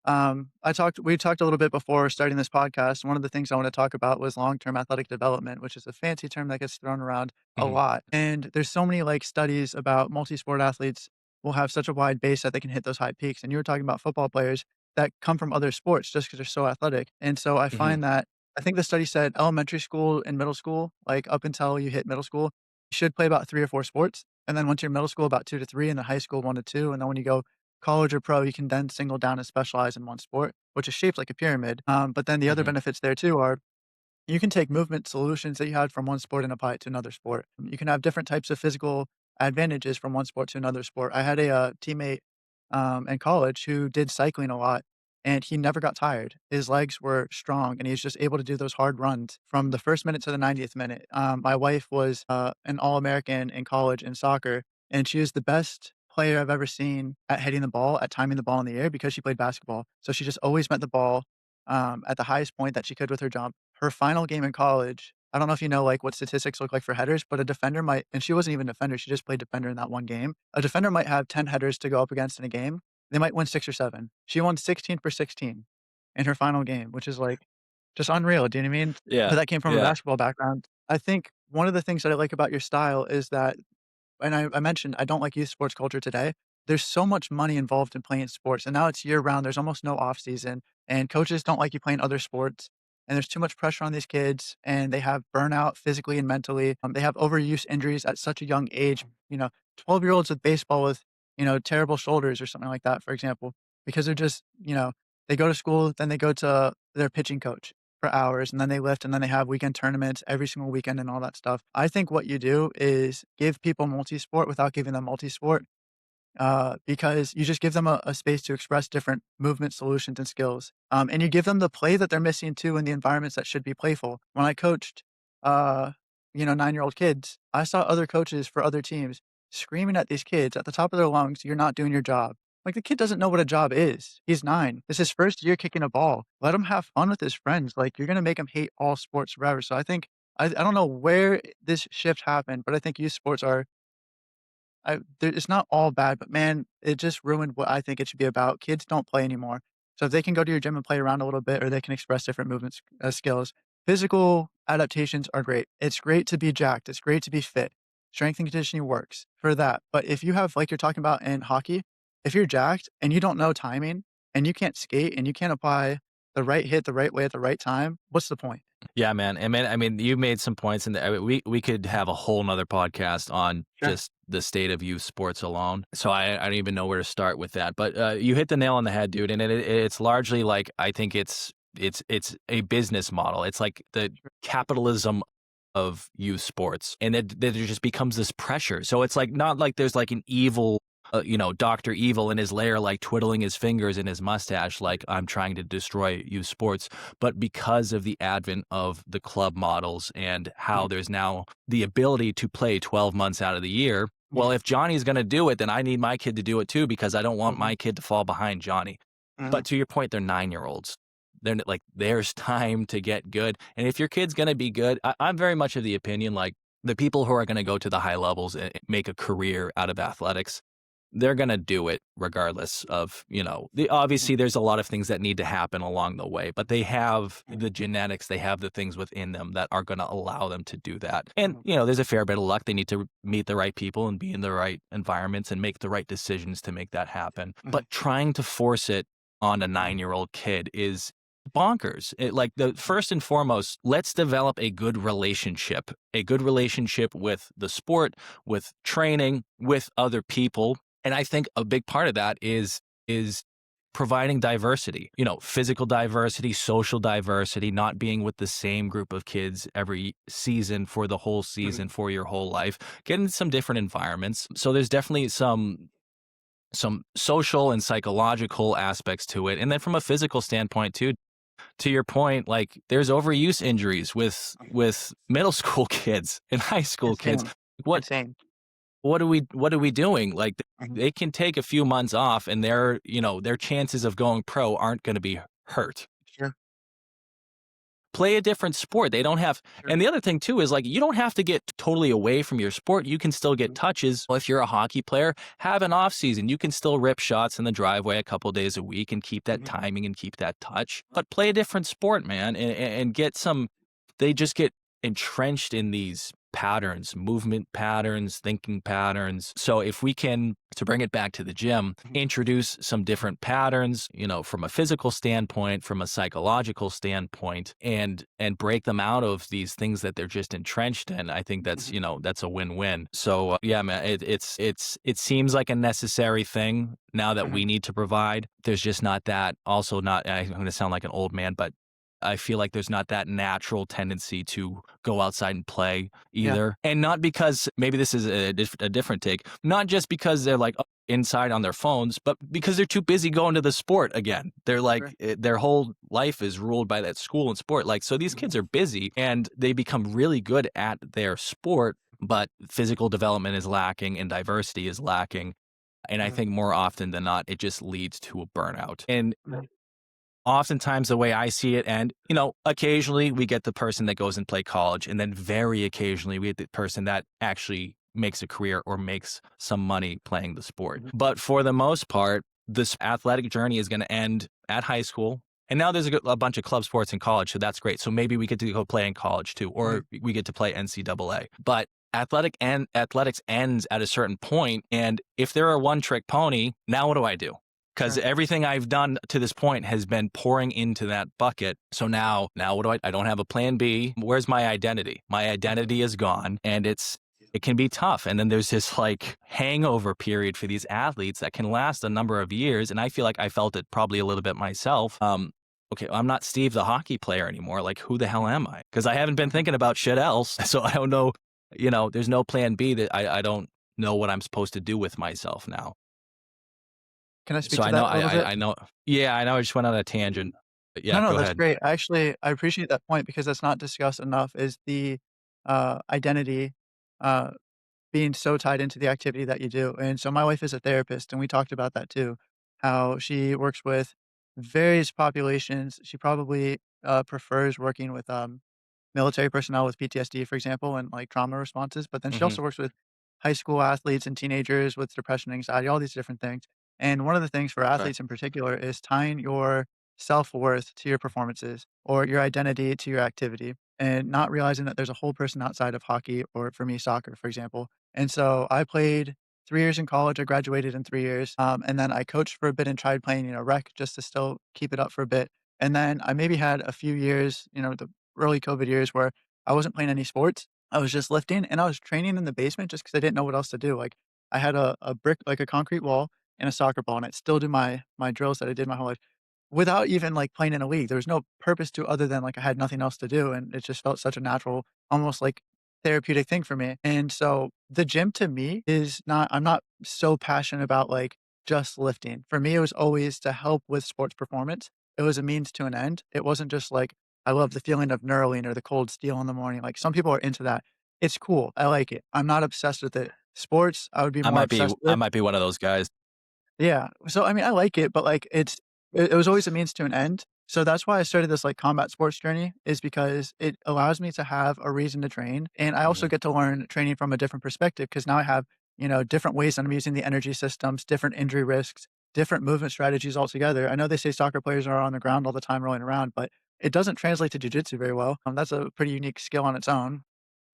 we talked a little bit before starting this podcast. One of the things I want to talk about was long-term athletic development, which is a fancy term that gets thrown around a Mhm. lot. And there's so many like studies about multi-sport athletes will have such a wide base that they can hit those high peaks. And you were talking about football players that come from other sports just because they're so athletic. And so I Mhm. find that I think the study said elementary school and middle school, like up until you hit middle school, you should play about 3 or 4 sports. And then once you're middle school, about 2 to 3, and then high school 1 to 2. And then when you go college or pro, you can then single down and specialize in one sport, which is shaped like a pyramid. But then the other Mhm. benefits there too are you can take movement solutions that you had from one sport and apply it to another sport. You can have different types of physical advantages from one sport to another sport. I had a teammate in college who did cycling a lot, and he never got tired. His legs were strong, and he was just able to do those hard runs from the first minute to the 90th minute. My wife was an All American in college in soccer, and she was the best player I've ever seen at hitting the ball, at timing the ball in the air because she played basketball. So she just always met the ball at the highest point that she could with her jump. Her final game in college, I don't know if you know, like, what statistics look like for headers, but a defender might and she wasn't even a defender, she just played defender in that one game. A defender might have 10 headers to go up against in a game. They might win 6 or 7. She won 16 for 16 in her final game, which is, like, just unreal, do you know what I mean? Yeah. But that came from a Yeah. basketball background. I think one of the things that I like about your style is that and I mentioned I don't like youth sports culture today. There's so much money involved in playing sports, and now it's year round. There's almost no off season, and coaches don't like you playing other sports. And there's too much pressure on these kids, and they have burnout physically and mentally. They have overuse injuries at such a young age. 12-year-olds with baseball with terrible shoulders or something like that, for example, because they're just they go to school, then they go to their pitching coach for hours, and then they lift, and then they have weekend tournaments every single weekend and all that stuff. I think what you do is give people multi-sport without giving them multi-sport, because you just give them a space to express different movement solutions and skills. And you give them the play that they're missing too in the environments that should be playful. When I coached, uh, 9-year-old kids, I saw other coaches for other teams screaming at these kids at the top of their lungs, "You're not doing your job." Like the kid doesn't know what a job is. He's 9. This is his first year kicking a ball. Let him have fun with his friends. Like you're gonna make him hate all sports forever. So I think I don't know where this shift happened, but I think youth sports are it's not all bad, but man, it just ruined what I think it should be about. Kids don't play anymore. So if they can go to your gym and play around a little bit, or they can express different movements skills, physical adaptations are great. It's great to be jacked. It's great to be fit. Strength and conditioning works for that. But if you have, like you're talking about in hockey, if you're jacked and you don't know timing and you can't skate and you can't apply the right hit the right way at the right time, what's the point? Yeah, man. And man, I mean, you made some points, and we could have a whole nother podcast on Sure. just the state of youth sports alone. So I don't even know where to start with that. But you hit the nail on the head, dude. And it's largely like I think it's a business model. It's like the capitalism of youth sports, and there just becomes this pressure. So it's like not like there's like an evil Dr. Evil in his lair, like twiddling his fingers in his mustache, like I'm trying to destroy youth sports. But because of the advent of the club models and how Mhm. there's now the ability to play 12 months out of the year, well, Mhm. if Johnny's going to do it, then I need my kid to do it too, because I don't want Mhm. my kid to fall behind Johnny. Mhm. But to your point, they're 9-year olds. They're like, there's time to get good. And if your kid's going to be good, I'm very much of the opinion like the people who are going to go to the high levels and make a career out of athletics, they're gonna do it regardless of, Mhm. obviously there's a lot of things that need to happen along the way, but they have Mhm. the genetics, they have the things within them that are gonna allow them to do that. And, Mhm. there's a fair bit of luck. They need to meet the right people and be in the right environments and make the right decisions to make that happen. Mhm. But trying to force it on a 9-year-old kid is bonkers. Like the first and foremost, let's develop a good relationship with the sport, with training, with other people. And I think a big part of that is providing diversity, physical diversity, social diversity, not being with the same group of kids every season for the whole Mhm. season for your whole life, get into some different environments. So there's definitely some social and psychological aspects to it. And then from a physical standpoint too, to your point, like there's overuse injuries with middle school kids and high school kids. Insane. What Insane. what are we doing? Like Mhm. they can take a few months off and their chances of going pro aren't going to be hurt. Sure. play a different sport. They don't have, Sure. and the other thing too is like you don't have to get totally away from your sport. You can still get Mhm. touches. If you're a hockey player, have an off season. You can still rip shots in the driveway a couple days a week and keep that Mhm. timing and keep that touch. But play a different sport, man, and get some. They just get entrenched in these patterns, movement patterns, thinking patterns. So if we can, to bring it back to the gym, Mhm. introduce some different patterns, from a physical standpoint, from a psychological standpoint, and break them out of these things that they're just entrenched in, I think that's, Mhm. that's a win-win. So yeah, man, it seems like a necessary thing now that Mhm. we need to provide. There's just not that, also not, I'm going to sound like an old man, but I feel like there's not that natural tendency to go outside and play Yeah. either. And not because, maybe this is a different take, not just because they're like inside on their phones, but because they're too busy going to the sport again. They're Sure. like, their whole life is ruled by that school and sport. Like, so these Mhm. kids are busy and they become really good at their sport, but physical development is lacking and diversity is lacking. And I Mhm. think more often than not, it just leads to a burnout. And Mhm. oftentimes the way I see it, and occasionally we get the person that goes and play college, and then very occasionally we get the person that actually makes a career or makes some money playing the sport. Mhm. But for the most part, this athletic journey is going to end at high school. And now there's a bunch of club sports in college, so that's great. So maybe we get to go play in college too, or Mhm. we get to play NCAA. But athletics ends at a certain point, and if they're a one trick pony, now what do I do? Because Sure. everything I've done to this point has been pouring into that bucket. So now what do I don't have a plan B. Where's my identity? My Mhm. identity is gone, and it can be tough. And then there's this like hangover period for these athletes that can last a number of years. And I feel like I felt it probably a little bit myself. Okay, I'm not Steve the hockey player anymore. Like, who the hell am I? Because I haven't been Mhm. thinking about shit else. So I don't know, there's no plan B, that I don't know what I'm supposed to do with myself now. Can I speak So to I know that a little bit? I know, yeah, I know I just went on a tangent. But No, yeah, no, go that's ahead. great. I appreciate that point because that's not discussed enough is the, identity, uh, being so tied into the activity that you do, and so my wife is a therapist, and we talked about that too, how she works with various populations. She probably, prefers working with, military personnel with PTSD, for example, and, like, trauma responses, but then she Mhm, also works with high school athletes and teenagers with depression, anxiety, all these different things, and one of the things for right. athletes in particular is tying your self-worth to your performances or your identity to your activity, and not realizing that there's a whole person outside of hockey or, for me, soccer, for example, and so I played 3 years in college, I graduated in 3 years, and then I coached for a bit and tried playing, rec just to still keep it up for a bit, and then I maybe had a few years, the early COVID years where I wasn't playing any sports. I was just lifting and I was training in the basement just because I didn't know what else to do. Like I had a brick, like a concrete wall and a soccer ball, and I'd still do my drills that I did my whole life without even like playing in a league. There was no purpose to other than like I had nothing else to do. And it just felt such a natural, almost like therapeutic thing for me. And so the gym to me is not, I'm not so passionate about like just lifting. For me, it was always to help with sports performance. It was a means to an end. It wasn't just like I love the feeling of knurling or the cold steel in the morning. Like some people are into that. It's cool. I like it. I'm not obsessed with it. Sports, I would be more obsessed I with. might be one of those guys. Yeah. So, I mean, I like it, but, like, it was always a means to an end. So that's why I started this, like, combat sports journey is because it allows me to have a reason to train, and I also Mhm. get to learn training from a different perspective because now I have, different ways that I'm using the energy systems, different injury risks, different movement strategies altogether. I know they say soccer players are on the ground all the time rolling around, but it doesn't translate to jujitsu very well. That's a pretty unique skill on its own.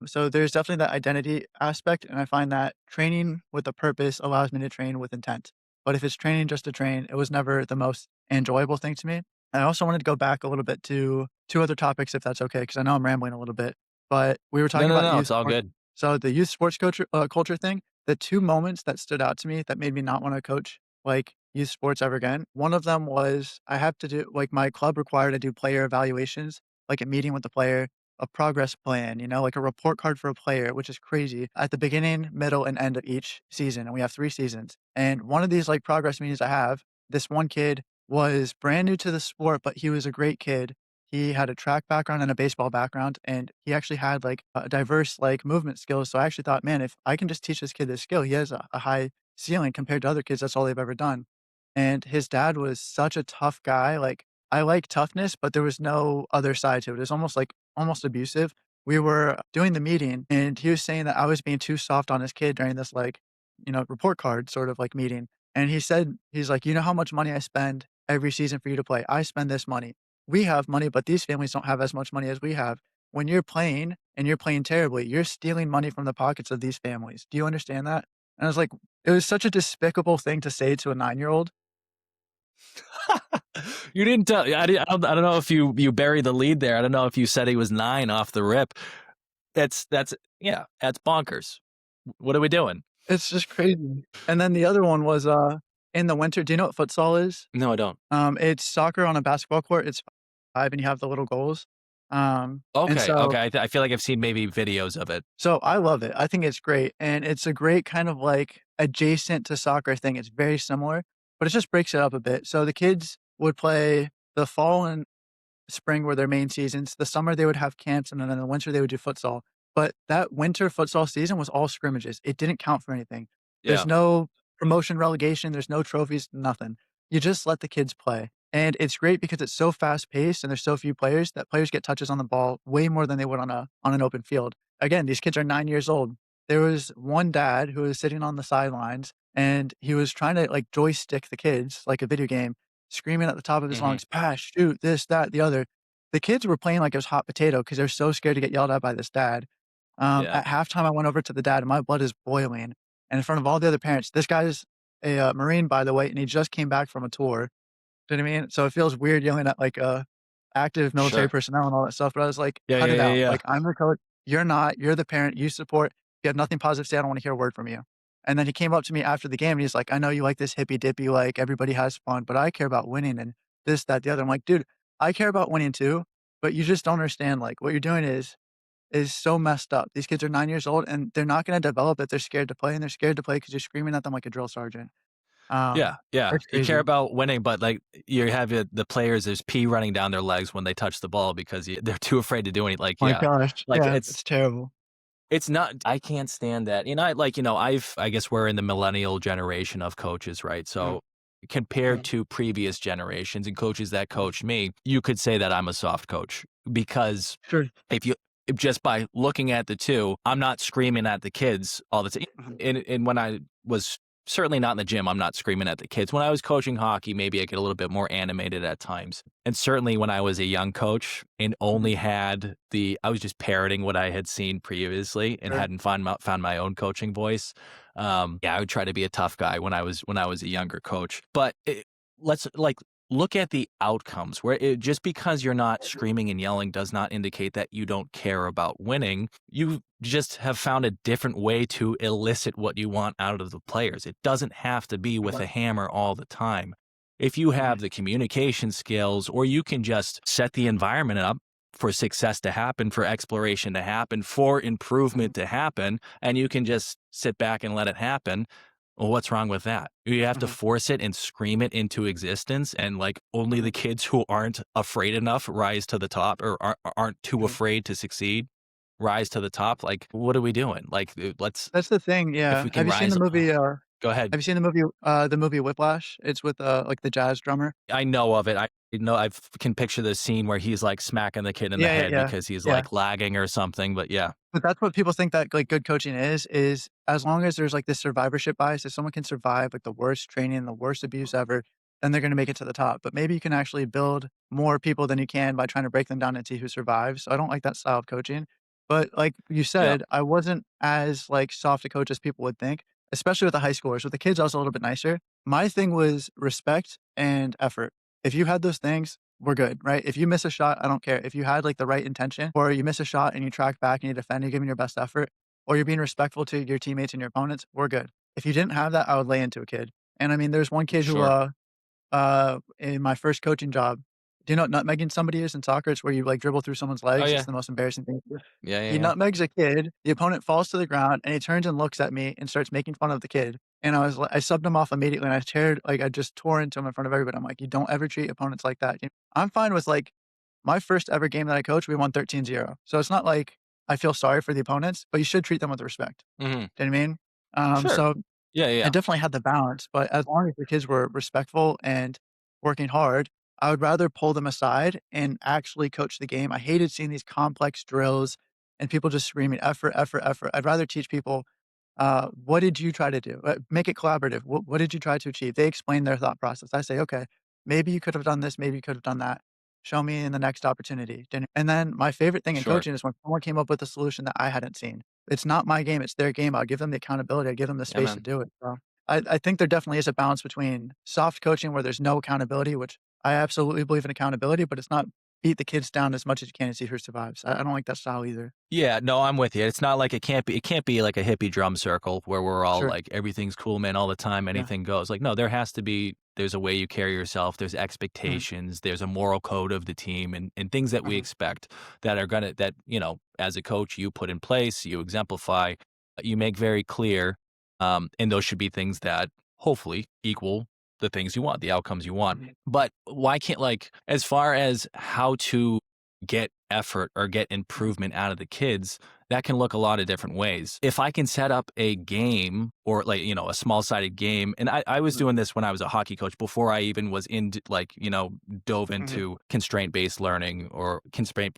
So there's definitely that identity aspect, and I find that training with a purpose allows me to train with intent. But if it's training just to train, it was never the most enjoyable thing to me. I also wanted to go back a little bit to 2 other topics, if that's okay, because I know I'm rambling a little bit. But we were No, talking no, about no, youth it's all sport. good. So the youth sports culture thing, the 2 moments that stood out to me that made me not wanna coach, like, youth sports ever again, one of them was I have to do like, my club required to do player evaluations, like a meeting with the player, a progress plan, like a report card for a player, which is crazy, at the beginning, middle, and end of each season, and we have 3 seasons. And one of these, like, progress meetings I have, this one kid was brand new to the sport, but he was a great kid. He had a track background and a baseball background, and he actually had, like, a diverse, like, movement skills, so I actually thought, "Man, if I can just teach this kid this skill, he has a high ceiling compared to other kids, that's all they've ever done." And his dad was such a tough guy, like, I like toughness, but there was no other side to it. It was almost like almost abusive. We were doing the meeting and he was saying that I was being too soft on his kid during this like, report card sort of like meeting. And he said, he's like, you know how much money I spend every season for you to play? I spend this money. We have money, but these families don't have as much money as we have. When you're playing and you're playing terribly, you're stealing money from the pockets of these families. Do you understand that? And I was like, it was such a despicable thing to say to a 9-year-old. You didn't tell. I don't know if you buried the lead there. I don't know if you said he was 9 off the rip. That's yeah, that's bonkers. What are we doing? It's just crazy. And then the other one was, in the winter. Do you know what futsal is? No, I don't. It's soccer on a basketball court. It's 5 and you have the little goals. And Okay, so okay. I feel like I've seen maybe videos of it. so I love it. I think it's great, and it's a great kind of, like, adjacent to soccer thing. It's very similar, but it just breaks it up a bit. So the kids would play the fall and spring were their main seasons. The summer, they would have camps, and then in the winter, they would do futsal. But that winter futsal season was all scrimmages. It didn't count for anything. There's Yeah, no promotion, relegation, there's no trophies, nothing. You just let the kids play. And it's great because it's so fast paced and there's so few players that players get touches on the ball way more than they would on an open field. Again, these kids are 9 years old. There was one dad who was sitting on the sidelines and he was trying to like joystick the kids like a video game, screaming at the top of his mhm, lungs, pass, shoot, this, that, the other. The kids were playing like it was hot potato because they're so scared to get yelled at by this dad. yeah, At halftime, I went over to the dad, and my blood is boiling. And in front of all the other parents, this guy's a Marine, by the way, and he just came back from a tour. Do you know what I mean? So it feels weird yelling at like active military sure. personnel and all that stuff. But I was like, Yeah, cut yeah, it yeah, out. yeah. Like, I'm the coach. You're not. You're the parent. You support. If you have nothing positive to say, I don't want to hear a word from you. And then he came up to me after the game and he's like, I know you like this hippy dippy, like everybody has fun, but I care about winning and this, that, the other. I'm like, dude, I care about winning too, but you just don't understand. Like, what you're doing is so messed up. These kids are 9 years old and they're not going to develop it. They're scared to play and they're scared to play because you're screaming at them like a drill sergeant. Yeah, yeah. It's You care crazy. about winning, but, like, you have the players, there's pee running down their legs when they touch the ball because they're too afraid to do any like, My yeah. gosh. Like, Yeah, it's terrible. it's not I can't stand that. I guess we're in the millennial generation of coaches, right? Mhm. So, compared to previous generations and coaches that coached me, you could say that I'm a soft coach because Sure. if you just by looking at the 2, I'm not screaming at the kids all the time. Mhm. And when I was certainly not in the gym, I'm not screaming at the kids. When I was coaching hockey, maybe I get a little bit more animated at times. And certainly when I was a young coach and Mhm. only had I was just parroting what I had seen previously and Sure. hadn't found my own coaching voice. Yeah, I would try to be a tough guy when I was a younger coach. But let's like look at the outcomes just because you're not screaming and yelling does not indicate that you don't care about winning. You just have found a different way to elicit what you want out of the players. It doesn't have to be with a Right. hammer all the time. If you Mhm. have the communication skills, or you can just set the environment up for success to happen, for exploration to happen, for Mhm. improvement to happen, and you can just sit back and let it happen, well, what's wrong with that? You have to Mhm. force it and scream it into existence, and like only Mhm. the kids who aren't afraid enough rise to the top, or aren't too Mhm. afraid to succeed rise to the top. Like, what are we doing? Like, let's That's the thing, if yeah. we can rise. Go ahead. Have you seen the movie Whiplash? It's with, like, the jazz drummer. I know of it. I know I can picture the scene where he's like smacking the kid in the Yeah, yeah, head yeah. because he's Yeah. like lagging or something. But yeah, But that's what people think that, like, good coaching is as long as there's, like, this survivorship bias, if someone can survive, like, the worst training, the worst abuse ever, then they're gonna make it to the top. But maybe you can actually build more people than you can by trying to break them down and see who survives. So I don't like that style of coaching. But like you yeah, said, I wasn't as, like, soft to coach as people would think, especially with the high schoolers. With the kids, I was a little bit nicer. My thing was respect and effort. If you had those things, we're good, right? If you miss a shot, I don't care. If you had like the right intention, or you miss a shot and you track back and you defend, you're giving your best effort, or you're being respectful to your teammates and your opponents, we're good. If you didn't have that, I would lay into a kid. And I mean, there's one kid who, sure. in my first coaching job, do you know what nutmegging somebody is in soccer? It's where you like dribble through someone's Oh legs. It's yeah, the most embarrassing thing to do. yeah, yeah, He yeah. nutmegs a kid. The opponent falls to the ground, and he turns and looks at me and starts making fun of the kid. And I subbed him off immediately, and I just tore into him in front of everybody. I'm like, you don't ever treat opponents like that. I'm fine with like my first ever game that I coached, we won 13-0. So it's not like I feel sorry for the opponents, but you should treat them with respect. Hmm. Do you know what I mean? Sure. So Yeah, I yeah. definitely had the balance, but as long as the kids were respectful and working hard, I would rather pull them aside and actually coach the game. I hated seeing these complex drills and people just screaming effort, effort, effort. I'd rather teach people, what did you try to do? Make it collaborative. What did you try to achieve? They explain their thought process. I say, okay, maybe you could have done this. Maybe you could have done that. Show me in the next opportunity. And then my favorite thing in Sure. coaching is when someone came up with a solution that I hadn't seen. It's not my game. It's their game. I'll give them the accountability. I give them the Yeah, space to man. do it. So I think there definitely is a balance between soft coaching where there's no accountability, which I absolutely believe in accountability, but it's not beat the kids down as much as you can and see who survives. I don't like that style either. Yeah, no, I'm with you. It's not like it can't be like a hippie drum circle where we're all Sure. like everything's cool, man, all the time, Yeah. anything goes. Like, no, there's a way you carry yourself, there's Mhm. expectations, there's a moral code of the team and things that we Mhm. expect that, as a coach you put in place, you exemplify, you make very clear, and those should be things that hopefully equal the things you want, the outcomes you want. Mhm. But why can't like as far as how to get effort or get Mhm. improvement out of the kids, that can look a lot of different ways. If I can set up a game or like, a small sided game, and I was Mhm. doing this when I was a hockey coach before I even was into like, dove Mhm. into constraint based learning or constraint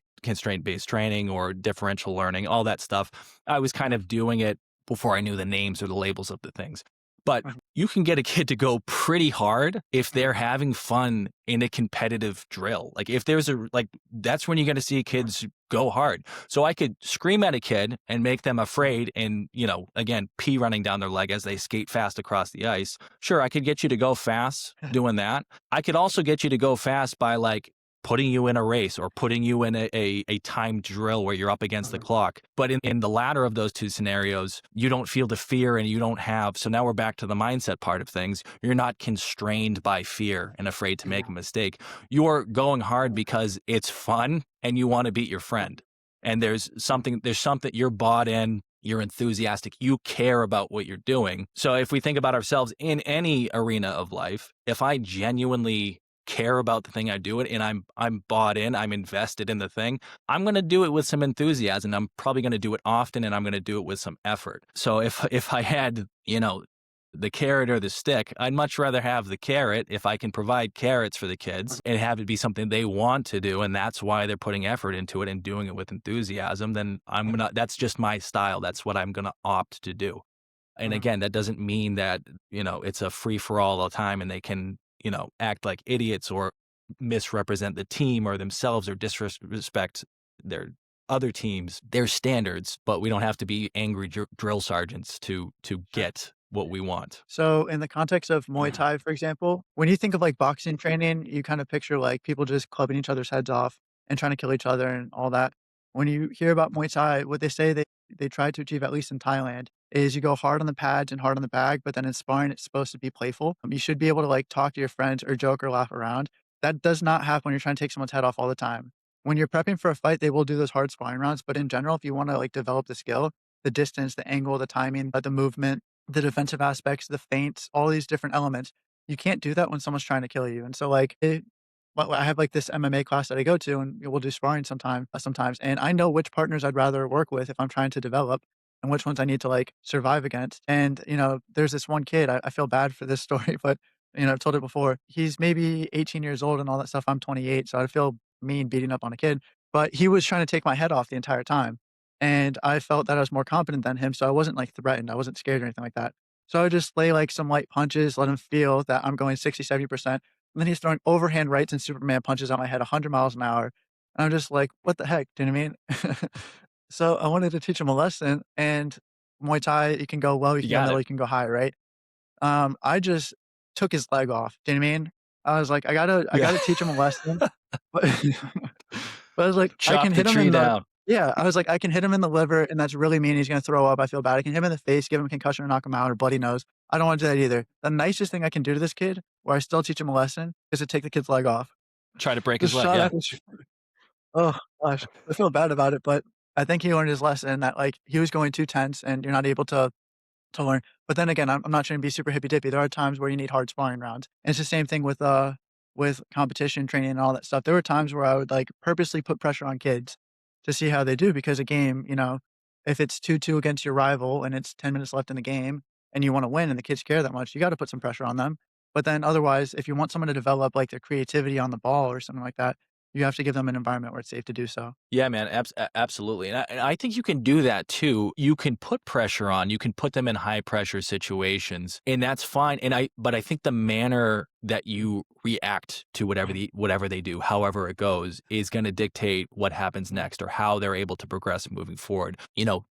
based training or differential learning, all that stuff. I was kind Mhm. of doing it before I knew the names or the labels of the things. But Mhm. you can get a kid to go pretty hard if Mhm. they're having fun in a competitive drill. Like if there's a like that's when you're going to see Mhm. kids go hard. So I could scream at a kid and make them Mhm. afraid and, again, pee running down their leg as they skate fast across the ice. Sure, I could get you to go fast doing that. I could also get you to go fast by like putting you in a race or putting you in a timed drill where you're up against the Mhm. clock. But in the latter of those two scenarios, you don't feel the fear and you don't have. So now we're back to the mindset part of things. You're not constrained by fear and afraid to make a Yeah. mistake. You're going hard because it's fun and you want to beat your Mhm. friend. And there's something you're bought in, you're enthusiastic, you care about what you're doing. So if we think about ourselves in any arena of life, if I genuinely care about the thing I do it and I'm bought in, I'm invested in the thing, I'm going to do it with some enthusiasm. I'm probably going to do it often and I'm going to do it with some effort. So if I had, the carrot or the stick, I'd much rather have the carrot if I can provide carrots for the kids and have it be something they want to do and that's why they're putting effort into it and doing it with enthusiasm, then Mhm. that's just my style. That's what I'm going to opt to do. And Mhm. again, that doesn't mean that, it's a free for all the time and they can, act like idiots or misrepresent the team or themselves or disrespect their other teams, their standards, but we don't have to be angry drill sergeants to Sure. get what we want. So in the context of Muay Thai, for example, when you think of like boxing training, you kind of picture like people just clubbing each other's heads off and trying to kill each other and all that. When you hear about Muay Thai, what they say they try to achieve, at least in Thailand, is you go hard on the pads and hard on the bag, but then in sparring, it's supposed to be playful. You should be able to like talk to your friends or joke or laugh around. That does not happen when you're trying to take someone's head off all the time. When you're prepping for a fight, they will do those hard sparring rounds. But in general, if you want to like develop the skill, the distance, the angle, the timing, the movement, the defensive aspects, the feints, all these different elements. You can't do that when someone's trying to kill you. And so like well, I have like this MMA class that I go to and we'll do sparring sometimes. And I know which partners I'd rather work with if I'm trying to develop and which ones I need to like survive against. And, there's this one kid, I feel bad for this story, but I've told it before. He's maybe 18 years old and all that stuff. I'm 28. So I feel mean beating up on a kid, but he was trying to take my head off the entire time. And I felt that I was more competent than him, so I wasn't, like, threatened, I wasn't scared or anything like that. So I would just lay, like, some light punches, let him feel that I'm going 60, 70%, and then he's throwing overhand rights and Superman punches at my head 100 miles an hour, and I'm just like, "What the heck?" Do you know what I mean? So I wanted to teach him a lesson, and Muay Thai, you can go low, you You can go got middle, it. you can go high, right? I just took his leg off, do you know what I mean? I was like, I Yeah. gotta teach him a lesson." But but I was like, I Chop can the hit him tree in the down. yeah, I was like, I can hit him in the liver, and that's really mean, he's gonna throw up, I feel bad. I can hit him in the face, give him a concussion or knock him out or bloody nose. I don't wanna do that either. The nicest thing I can do to this kid, where I still teach him a lesson, is to take the kid's leg off. Try to break his Just leg, shot yeah. at his oh gosh, I feel bad about it, but I think he learned his lesson that, like, he was going too tense, and you're not able to learn. But then again, I'm not trying to be super hippy dippy. There are times where you need hard sparring rounds. And it's the same thing with competition training and all that stuff. There were times where I would like purposely put pressure on kids to see how they do because a game, if it's 2-2 against your rival and it's 10 minutes left in the game and you want to win and the kids care that much, you got to put some pressure on them. But then otherwise, if you want someone to develop like their creativity on the ball or something like that, you have to give them an environment where it's safe to do so. Yeah, man, absolutely, and I think you can do that too. You can put pressure on, you can put them in high pressure situations, and that's fine. But I think the manner that you react to whatever they do, however it goes, is going to dictate what happens next or how they're able to progress moving forward.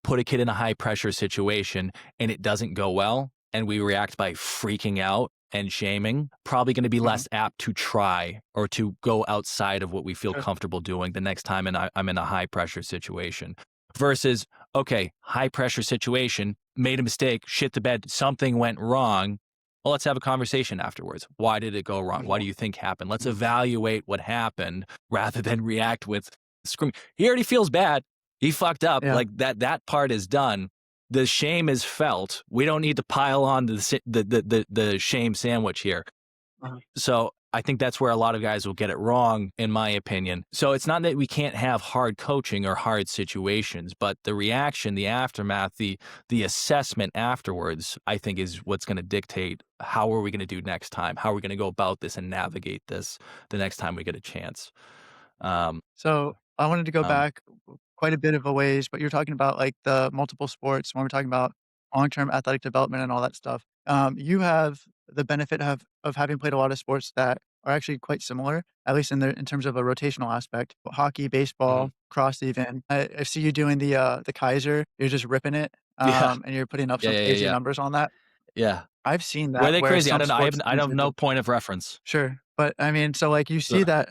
Put a kid in a high pressure situation and it doesn't go well, and we react by freaking out and shaming, probably going to be Mhm. less apt to try or to go outside of what we feel Sure. comfortable doing the next time I'm in a high pressure situation. Versus, okay, high pressure situation, made a mistake, shit the bed, something went wrong. Well, let's have a conversation afterwards. Why did it go wrong? What do you think happened? Let's evaluate what happened rather than react with screaming. He already feels bad. He fucked up. Yeah. Like that part is done. The shame is felt. We don't need to pile on the shame sandwich here. Uh-huh. So I think that's where a lot of guys will get it wrong, in my opinion. So it's not that we can't have hard coaching or hard situations, but the reaction, the aftermath, the assessment afterwards, I think is what's going to dictate how are we going to do next time? How are we going to go about this and navigate this the next time we get a chance? Um, So I wanted to go um, back quite a bit of a ways, but you're talking about like the multiple sports when we're talking about long-term athletic development and all that stuff. You have the benefit of having played a lot of sports that are actually quite similar, at least in terms of a rotational aspect. Hockey, mhm. baseball, cross even. I see you doing the Kaiser. You're just ripping it, Yeah, and you're putting up yeah, some yeah, yeah, crazy yeah, numbers on that. yeah. I've seen Were that they where crazy? I some don't know. sports I tend have to no point of reference. sure, but I mean, so, like, you see Ugh. that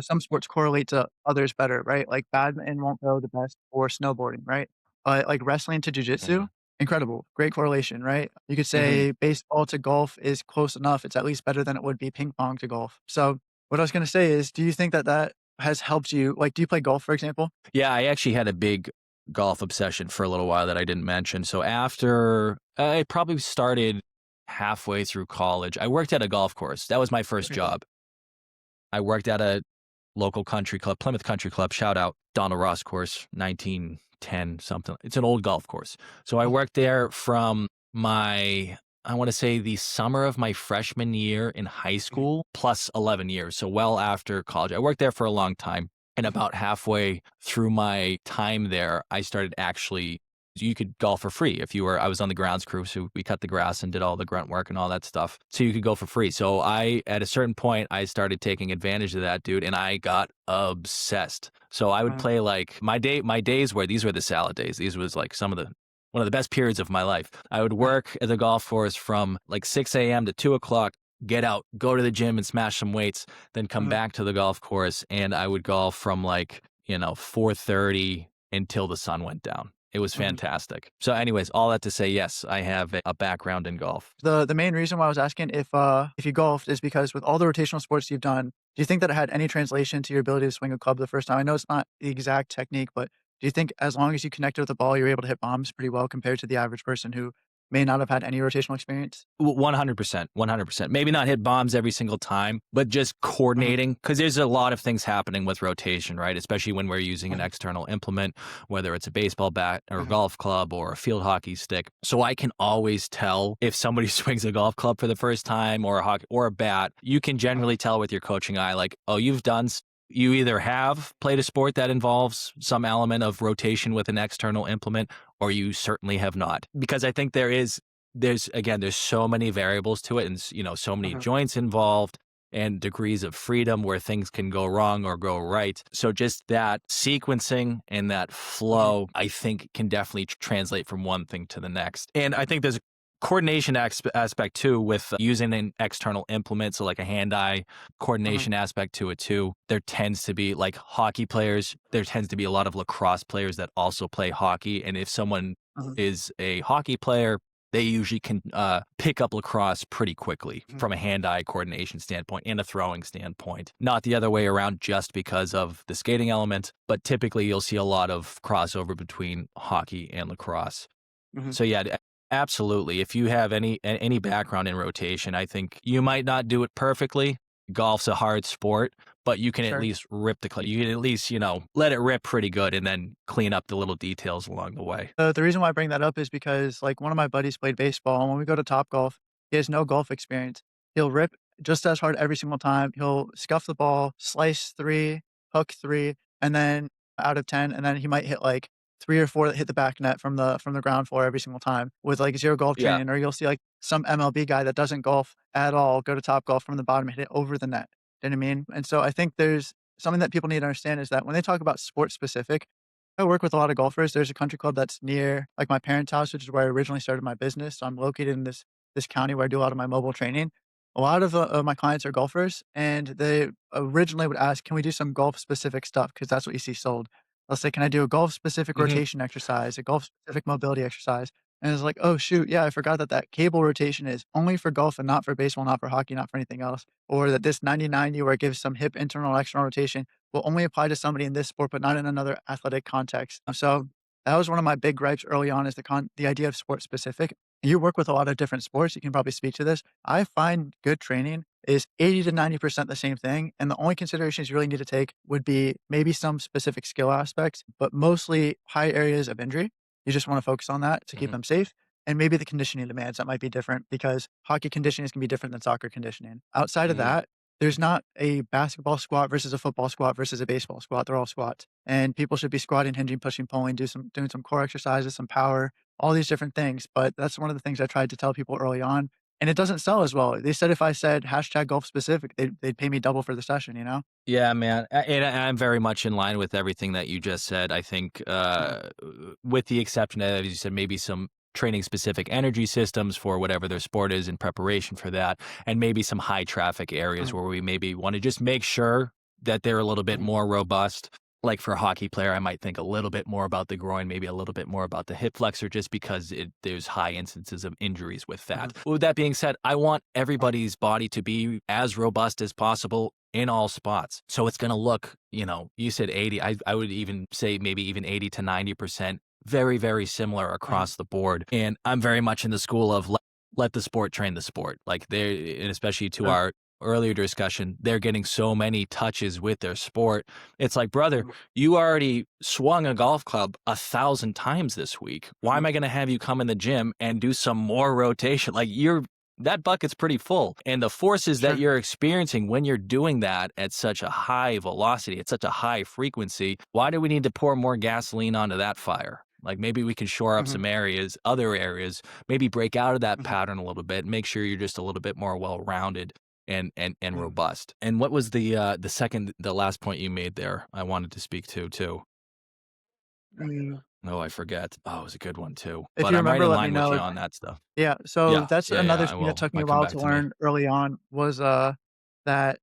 some sports correlate to others better, right? Like, badminton won't go the best for snowboarding, right? But, like, wrestling to jujitsu, Mhm, incredible, great correlation, right? You could mhm. say baseball to golf is close enough, it's at least better than it would be ping pong to golf. So, what I was gonna say is, do you think that that has helped you like, do you play golf, for example? Yeah, I actually had a big golf obsession for a little while that I didn't mention. So after I probably started halfway through college, I worked at a golf course. That was my first Okay. job. I worked at a local country club, Plymouth Country Club. Shout out Donald Ross course, 1910 something. It's an old golf course. So I Oh, worked there from I want to say the summer of my freshman year in high mhm, school plus 11 years. So well after college. I worked there for a long time. And mhm, about halfway through my time there, I started actually you could golf for free if you were I was on the grounds crew, so we cut the grass and did all the grunt work and all that stuff. So you could go for free. So I at a certain point I started taking advantage of that, dude, and I got obsessed. So I would uh-huh, play like my days were these were the salad days. These was like some of the one of the best periods of my life. I would uh, work at the golf course from like 6 a.m. to 2 o'clock, get out, go to the gym and smash some weights, then come uh-huh, back to the golf course and I would golf from like, 4:30 until the sun went down. It was mhm. fantastic. So anyways, all that to say, yes, I have a background in golf. The main reason why I was asking if you golfed is because with all the rotational sports you've done, do you think that it had any translation to your ability to swing a club the first time? I know it's not the exact technique, but do you think as long as you connected with the ball, you were able to hit bombs pretty well compared to the average person who may not have had any rotational experience? 100%, 100%. Maybe not hit bombs every single time, but just Uh-huh, coordinating because there's a lot of things happening with rotation, right? Especially when we're using an uh-huh, external implement, whether it's a baseball bat or a uh-huh, golf club or a field hockey stick. So I can always tell if somebody swings a golf club for the first time or a hockey or a bat. You can uh-huh, generally tell with your coaching eye, like, oh, you either have played a sport that involves some element of rotation with an external implement or you certainly have not because I think there's so many variables to it and so many uh-huh, joints involved and degrees of freedom where things can go wrong or go right. So just that sequencing and that uh-huh, flow I think can definitely translate from one thing to the next. And I think there's a coordination aspect too with using an external implement, so like a hand-eye uh-huh, coordination aspect to it too. There tends to be like hockey players, there tends to be a lot of lacrosse players that also play hockey, and if someone uh-huh, is a hockey player, they usually can pick up lacrosse pretty quickly mhm, from a hand-eye coordination standpoint and a throwing standpoint. Not the other way around just because of the skating element, but typically you'll see a lot of crossover between hockey and lacrosse. mhm. So yeah, absolutely. If you have any background in rotation, I think you might not do it perfectly. Golf's a hard sport, but you can at Sure. least you can at least, let it rip pretty good and then clean up the little details along the way. The reason why I bring that up is because, like, one of my buddies played baseball, and when we go to Topgolf, he has no golf experience. He'll rip just as hard every single time. He'll scuff the ball, slice 3, hook 3, and then out of 10, and then he might hit like 3 or 4 that hit the back net from the ground floor every single time with like 0 golf Yeah. training. Or you'll see like some MLB guy that doesn't golf at all go to top golf from the bottom and hit it over the net. You know what I mean? And so I think there's something that people need to understand is that when they talk about sport specific, I work with a lot of golfers. There's a country club that's near like my parents' house, which is where I originally started my business. So I'm located in this county where I do a lot of my mobile training. A lot of my clients are golfers, and they originally would ask, "Can we do some golf specific stuff?" Because that's what you see sold. They'll say, "Can I do a golf specific Mhm. rotation exercise, a golf specific mobility exercise?" And it's like, "Oh shoot, yeah, I forgot that that cable rotation is only for golf and not for baseball, not for hockey, not for anything else." Or that this 90-90 where it gives some hip internal and external rotation will only apply to somebody in this sport, but not in another athletic context. So that was one of my big gripes early on is the idea of sport specific. You work with a lot of different sports. You can probably speak to this. I find good training is 80 to 90% the same thing. And the only considerations you really need to take would be maybe some specific skill aspects, but mostly high areas of injury. You just want to focus on that to keep Mhm. them safe. And maybe the conditioning demands that might be different because hockey conditioning can be different than soccer conditioning. Outside of Mhm. that, there's not a basketball squat versus a football squat versus a baseball squat. They're all squats. And people should be squatting, hinging, pushing, pulling, doing some core exercises, some power, all these different things. But that's one of the things I tried to tell people early on. And it doesn't sell as well. They said if I said hashtag golf specific, they'd pay me double for the session, you know? Yeah, man, I'm very much in line with everything that you just said. I think, Mhm, with the exception of, as you said, maybe some training specific energy systems for whatever their sport is in preparation for that, and maybe some high traffic areas mhm, where we maybe want to just make sure that they're a little bit mhm, more robust. Like for a hockey player, I might think a little bit more about the groin, maybe a little bit more about the hip flexor, just because there's high instances of injuries with mhm, that. With that being said, I want mhm, everybody's body to be as robust as possible in all spots. So it's going to look, you said 80. I would even say maybe even 80 to 90% very, very similar mhm, across the board. And I'm very much in the school of let the sport train the sport. Like and especially to sure, our earlier discussion, they're getting so many touches with their sport. It's like, brother, mhm, you already swung a golf club 1,000 times this week. Why am mhm, I going to have you come in the gym and do some more rotation? Like that bucket's pretty full. And the forces that sure, you're experiencing when you're doing that at such a high velocity, at such a high frequency, why do we need to pour more gasoline onto that fire? Like maybe we can shore up mhm, some other areas, maybe break out of that mhm, pattern a little bit, make sure you're just a little bit more well-rounded and mhm. robust. And what was the last point you made there I wanted to speak to too? Mm, Oh, I forget. Oh, it was a good one too. if But you I'm right remember, in let me line with know. you on that stuff. Yeah, so Yeah, that's yeah, yeah, another I thing that will. took me a Might come while back to to me. learn early on was, that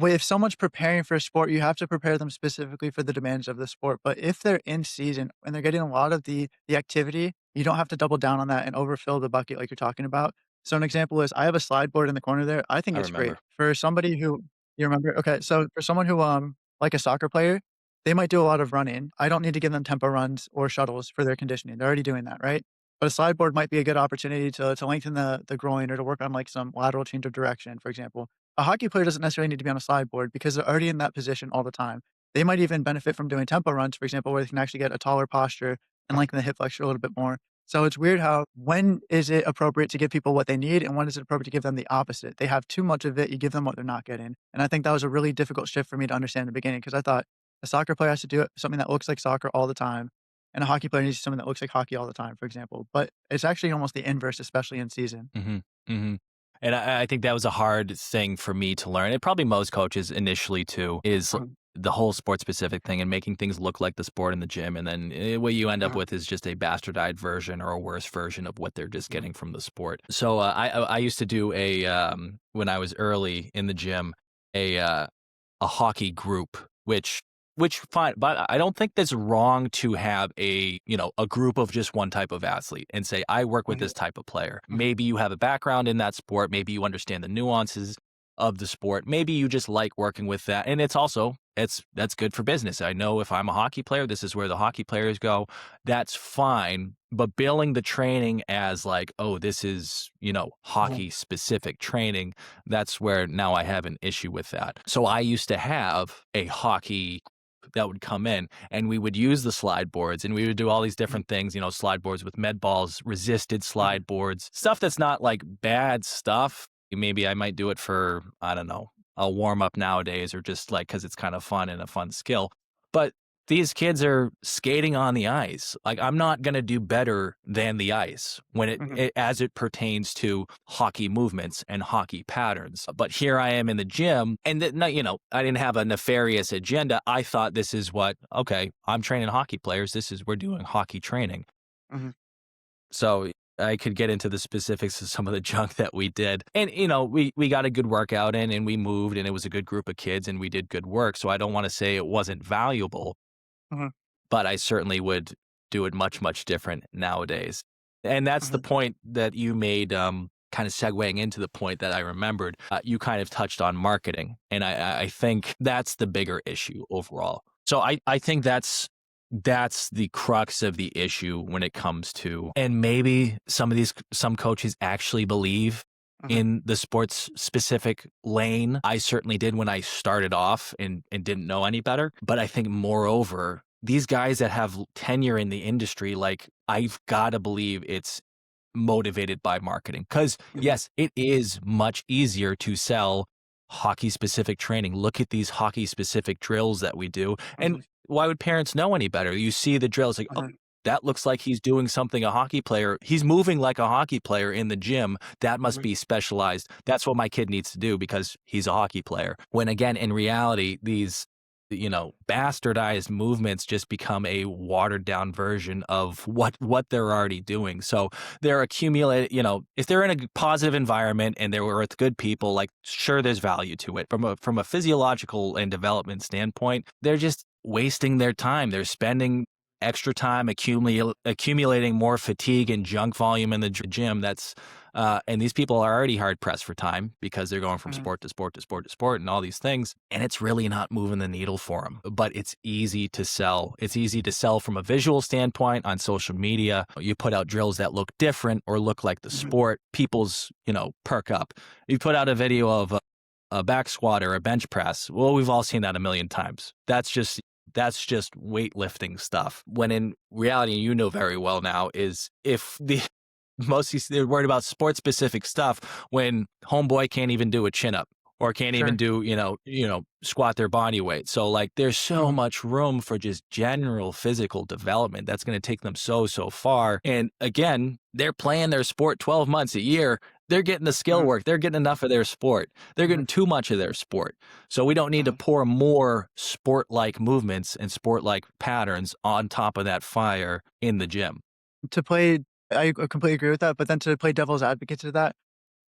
if someone's preparing for a sport, you have to prepare them specifically for the demands of the sport, but if they're in season and they're getting a lot of the activity, you don't have to double down on that and overfill the bucket like you're talking about. So an example is I have a slide board in the corner there. I think I it's great. remember. For somebody who you remember? Okay, so for someone who, like a soccer player, they might do a lot of running. I don't need to give them tempo runs or shuttles for their conditioning. They're already doing that, right? But a slide board might be a good opportunity to lengthen the groin or to work on, like, some lateral change of direction, for example. A hockey player doesn't necessarily need to be on a slide board because they're already in that position all the time. They might even benefit from doing tempo runs, for example, where they can actually get a taller posture and lengthen the hip flexor a little bit more. So it's weird how when is it appropriate to give people what they need and when is it appropriate to give them the opposite? They have too much of it, you give them what they're not getting. And I think that was a really difficult shift for me to understand in the beginning because I thought a soccer player has to do it something that looks like soccer all the time and a hockey player needs something that looks like hockey all the time, for example. But it's actually almost the inverse, especially in season. Mhm, mhm. And I think that was a hard thing for me to learn, and probably most coaches initially too, is Mhm, the whole sport specific thing and making things look like the sport in the gym, and then, what you end up mhm, with is just a bastardized version or a worse version of what they're just mhm, getting from the sport. So, I used to do when I was early in the gym, a, uh a hockey group, which fine, but I don't think that's wrong to have a group of just one type of athlete and say, I work with mhm, this type of player. mhm, Maybe you have a background in that sport, maybe you understand the nuances of the sport. Maybe you just like working with that. And that's good for business. I know if I'm a hockey player, this is where the hockey players go. That's fine. But billing the training as like, oh, this is, mhm, hockey specific training, that's where now I have an issue with that. So I used to have a hockey that would come in and we would use the slide boards and we would do all these mhm, different things, slide boards with med balls, resisted mhm, slide boards, stuff that's not like bad stuff. Maybe I might do it for, I don't know, a warm up nowadays or just like because it's kind of fun and a fun skill. But these kids are skating on the ice. Like I'm not going to do better than the ice when Mhm. as it pertains to hockey movements and hockey patterns. But here I am in the gym and I didn't have a nefarious agenda. I thought this is what, okay, I'm training hockey players. We're doing hockey training. Mhm. So I could get into the specifics of some of the junk that we did. And, we got a good workout in and we moved and it was a good group of kids and we did good work. So I don't want to say it wasn't valuable, Mhm. but I certainly would do it much, much different nowadays. And that's the Mhm. point that you made, kind of segueing into the point that I remembered. You kind of touched on marketing. And I think that's the bigger issue overall. So I think that's the crux of the issue when it comes to, and maybe some coaches actually believe Mhm. in the sports specific lane. I certainly did when I started off and didn't know any better. But I think moreover, these guys that have tenure in the industry, like I've got to believe it's motivated by marketing. Because Mhm. yes, it is much easier to sell hockey specific training. Look at these hockey specific drills that we do. And Mhm. why would parents know any better? You see the drills like, oh, Mhm. that looks like he's doing something a hockey player. He's moving like a hockey player in the gym. That must Mhm. be specialized. That's what my kid needs to do because he's a hockey player. When again, in reality, these bastardized movements just become a watered down version of what they're already doing. So they're accumulating, if they're in a positive environment and they're with good people, like sure there's value to it. From a physiological and development standpoint, they're just wasting their time. They're spending extra time accumulating more fatigue and junk volume in the gym. And these people are already hard pressed for time because they're going from Mhm. sport to sport to sport to sport and all these things. And it's really not moving the needle for them, but it's easy to sell. It's easy to sell from a visual standpoint on social media. You put out drills that look different or look like the Mhm. sport, people's, perk up. You put out a video of a back squat or a bench press. Well, we've all seen that a million times. That's just weightlifting stuff. When in reality, very well now, is if the mostly they're worried about sports specific stuff when homeboy can't even do a chin up or can't even Sure. do, squat their body weight. So like there's so Mhm. much room for just general physical development that's going to take them so far. And again, they're playing their sport 12 months a year. They're getting the skill Mhm. work. They're getting enough of their sport. They're Mhm. getting too much of their sport. So we don't need to Mhm. pour more sport like movements and sport like patterns on top of that fire in the gym. To play I completely agree with that, but then to play devil's advocate to that,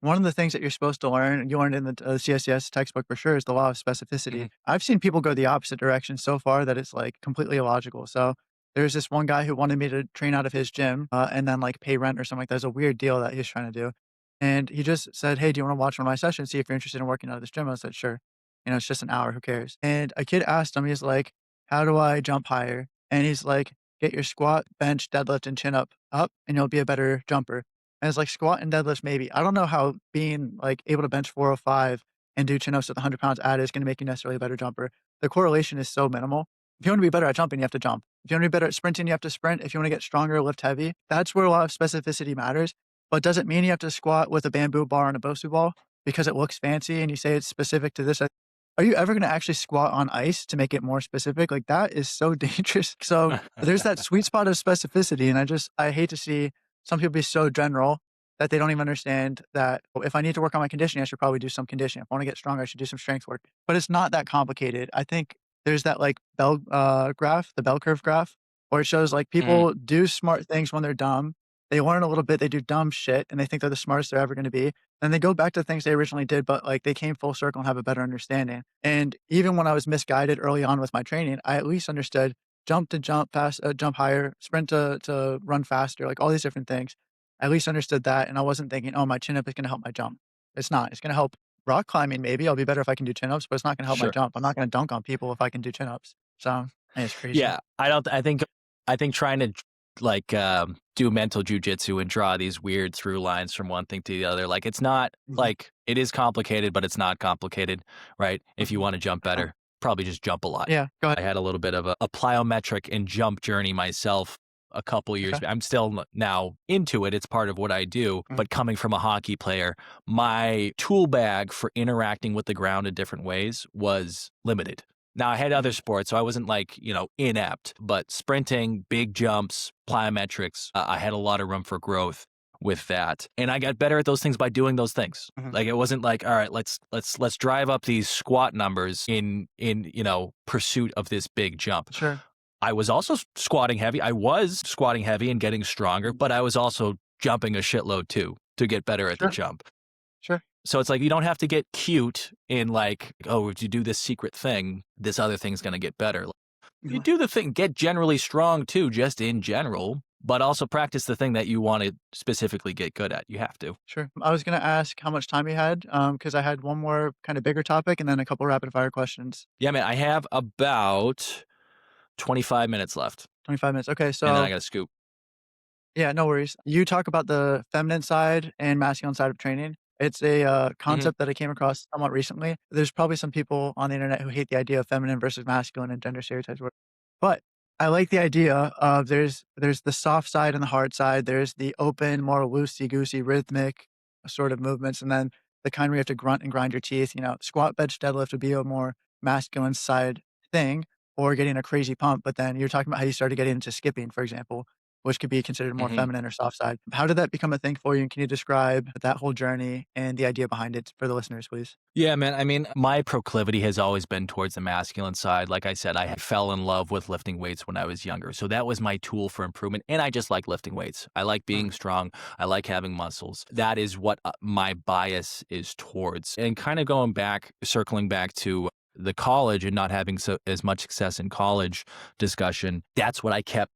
one of the things that you're supposed to learn, you learned in the CSCS textbook for sure, is the law of specificity. Mhm. I've seen people go the opposite direction so far that it's like completely illogical. So there's this one guy who wanted me to train out of his gym and then like pay rent or something like that. It's a weird deal that he's trying to do. And he just said, "Hey, do you want to watch one of my sessions? See if you're interested in working out of this gym." I said, "Sure." It's just an hour. Who cares? And a kid asked him, he's like, "How do I jump higher?" And he's like, "Get your squat, bench, deadlift, and chin up, and you'll be a better jumper." And it's like squat and deadlifts, maybe. I don't know how being like able to bench 405 and do chin ups with 100 pounds added is going to make you necessarily a better jumper. The correlation is so minimal. If you want to be better at jumping, you have to jump. If you want to be better at sprinting, you have to sprint. If you want to get stronger, lift heavy. That's where a lot of specificity matters. But does it mean you have to squat with a bamboo bar and a Bosu ball because it looks fancy and you say it's specific to this? Are you ever going to actually squat on ice to make it more specific? Like that is so dangerous. So there's that sweet spot of specificity. And I hate to see some people be so general that they don't even understand that, "Oh, if I need to work on my conditioning, I should probably do some conditioning. If I want to get stronger, I should do some strength work." But it's not that complicated. I think there's that like graph, the bell curve graph, where it shows like Mhm. people do smart things when they're dumb. They learn a little bit, they do dumb shit, and they think they're the smartest they're ever going to be. And they go back to things they originally did, but like they came full circle and have a better understanding. And even when I was misguided early on with my training, I at least understood jump to jump fast, jump higher, sprint to run faster, like all these different things. I at least understood that, and I wasn't thinking, "Oh, my chin up is gonna help my jump." It's not. It's gonna help rock climbing, maybe. I'll be better if I can do chin ups, but it's not gonna help my Sure. jump. I'm not gonna dunk on people if I can do chin ups. So, it's crazy. Yeah, I think trying to like do mental jujitsu and draw these weird through lines from one thing to the other, like it's not Mhm. like it is complicated, but it's not complicated, right? If you Mhm. want to jump Uh, better, probably just jump a lot. yeah, go ahead. I had a little bit of a plyometric and jump journey myself. a couple years. Okay. I'm still now into it. It's part of what I do. Mhm. But coming from a hockey player, my tool bag for interacting with the ground in different ways was limited. Now I had other Mhm. sports, so I wasn't like, inept, but sprinting, big jumps, plyometrics, I had a lot of room for growth with that. And I got better at those things by doing those things. Mhm. Like it wasn't like, all right, let's drive up these squat numbers in pursuit of this big jump. Sure. I was also squatting heavy. I was squatting heavy and getting stronger, Mhm. but I was also jumping a shitload too to get better at the Sure. jump. Sure. So it's like you don't have to get cute in like, oh, if you do this secret thing, this other thing's going to get better. You Mhm. do the thing, get generally strong too, just in general, but also practice the thing that you want to specifically get good at. You have to. Sure. I was gonna ask how much time you had, because I had one more kind of bigger topic and then a couple rapid fire questions. Yeah, man, I have about 25 minutes left 25 minutes. Okay, and then I so got to scoop. yeah, no worries. You talk about the feminine side and masculine side of training. It's a Hmm. concept that I came across somewhat recently. There's probably some people on the internet who hate the idea of feminine versus masculine and gender stereotypes, but I like the idea of there's the soft side and the hard side. There's the open, more loosey goosey, rhythmic sort of movements, and then the kind where you have to grunt and grind your teeth. Squat, bench, deadlift would be a more masculine side thing, or getting a crazy pump. But then you're talking about how you started getting into skipping, for example, which could be considered more Hmm. feminine or soft side. How did that become a thing for you? And can you describe that whole journey and the idea behind it for the listeners, please? Yeah, man. I mean, my proclivity has always been towards the masculine side. Like I said, I fell in love with lifting weights when I was younger. So that was my tool for improvement. And I just like lifting weights. I like being Mhm. strong. I like having muscles. That is what my bias is towards. And kind of going back, circling back to the college and not having as much success in college discussion, that's what I kept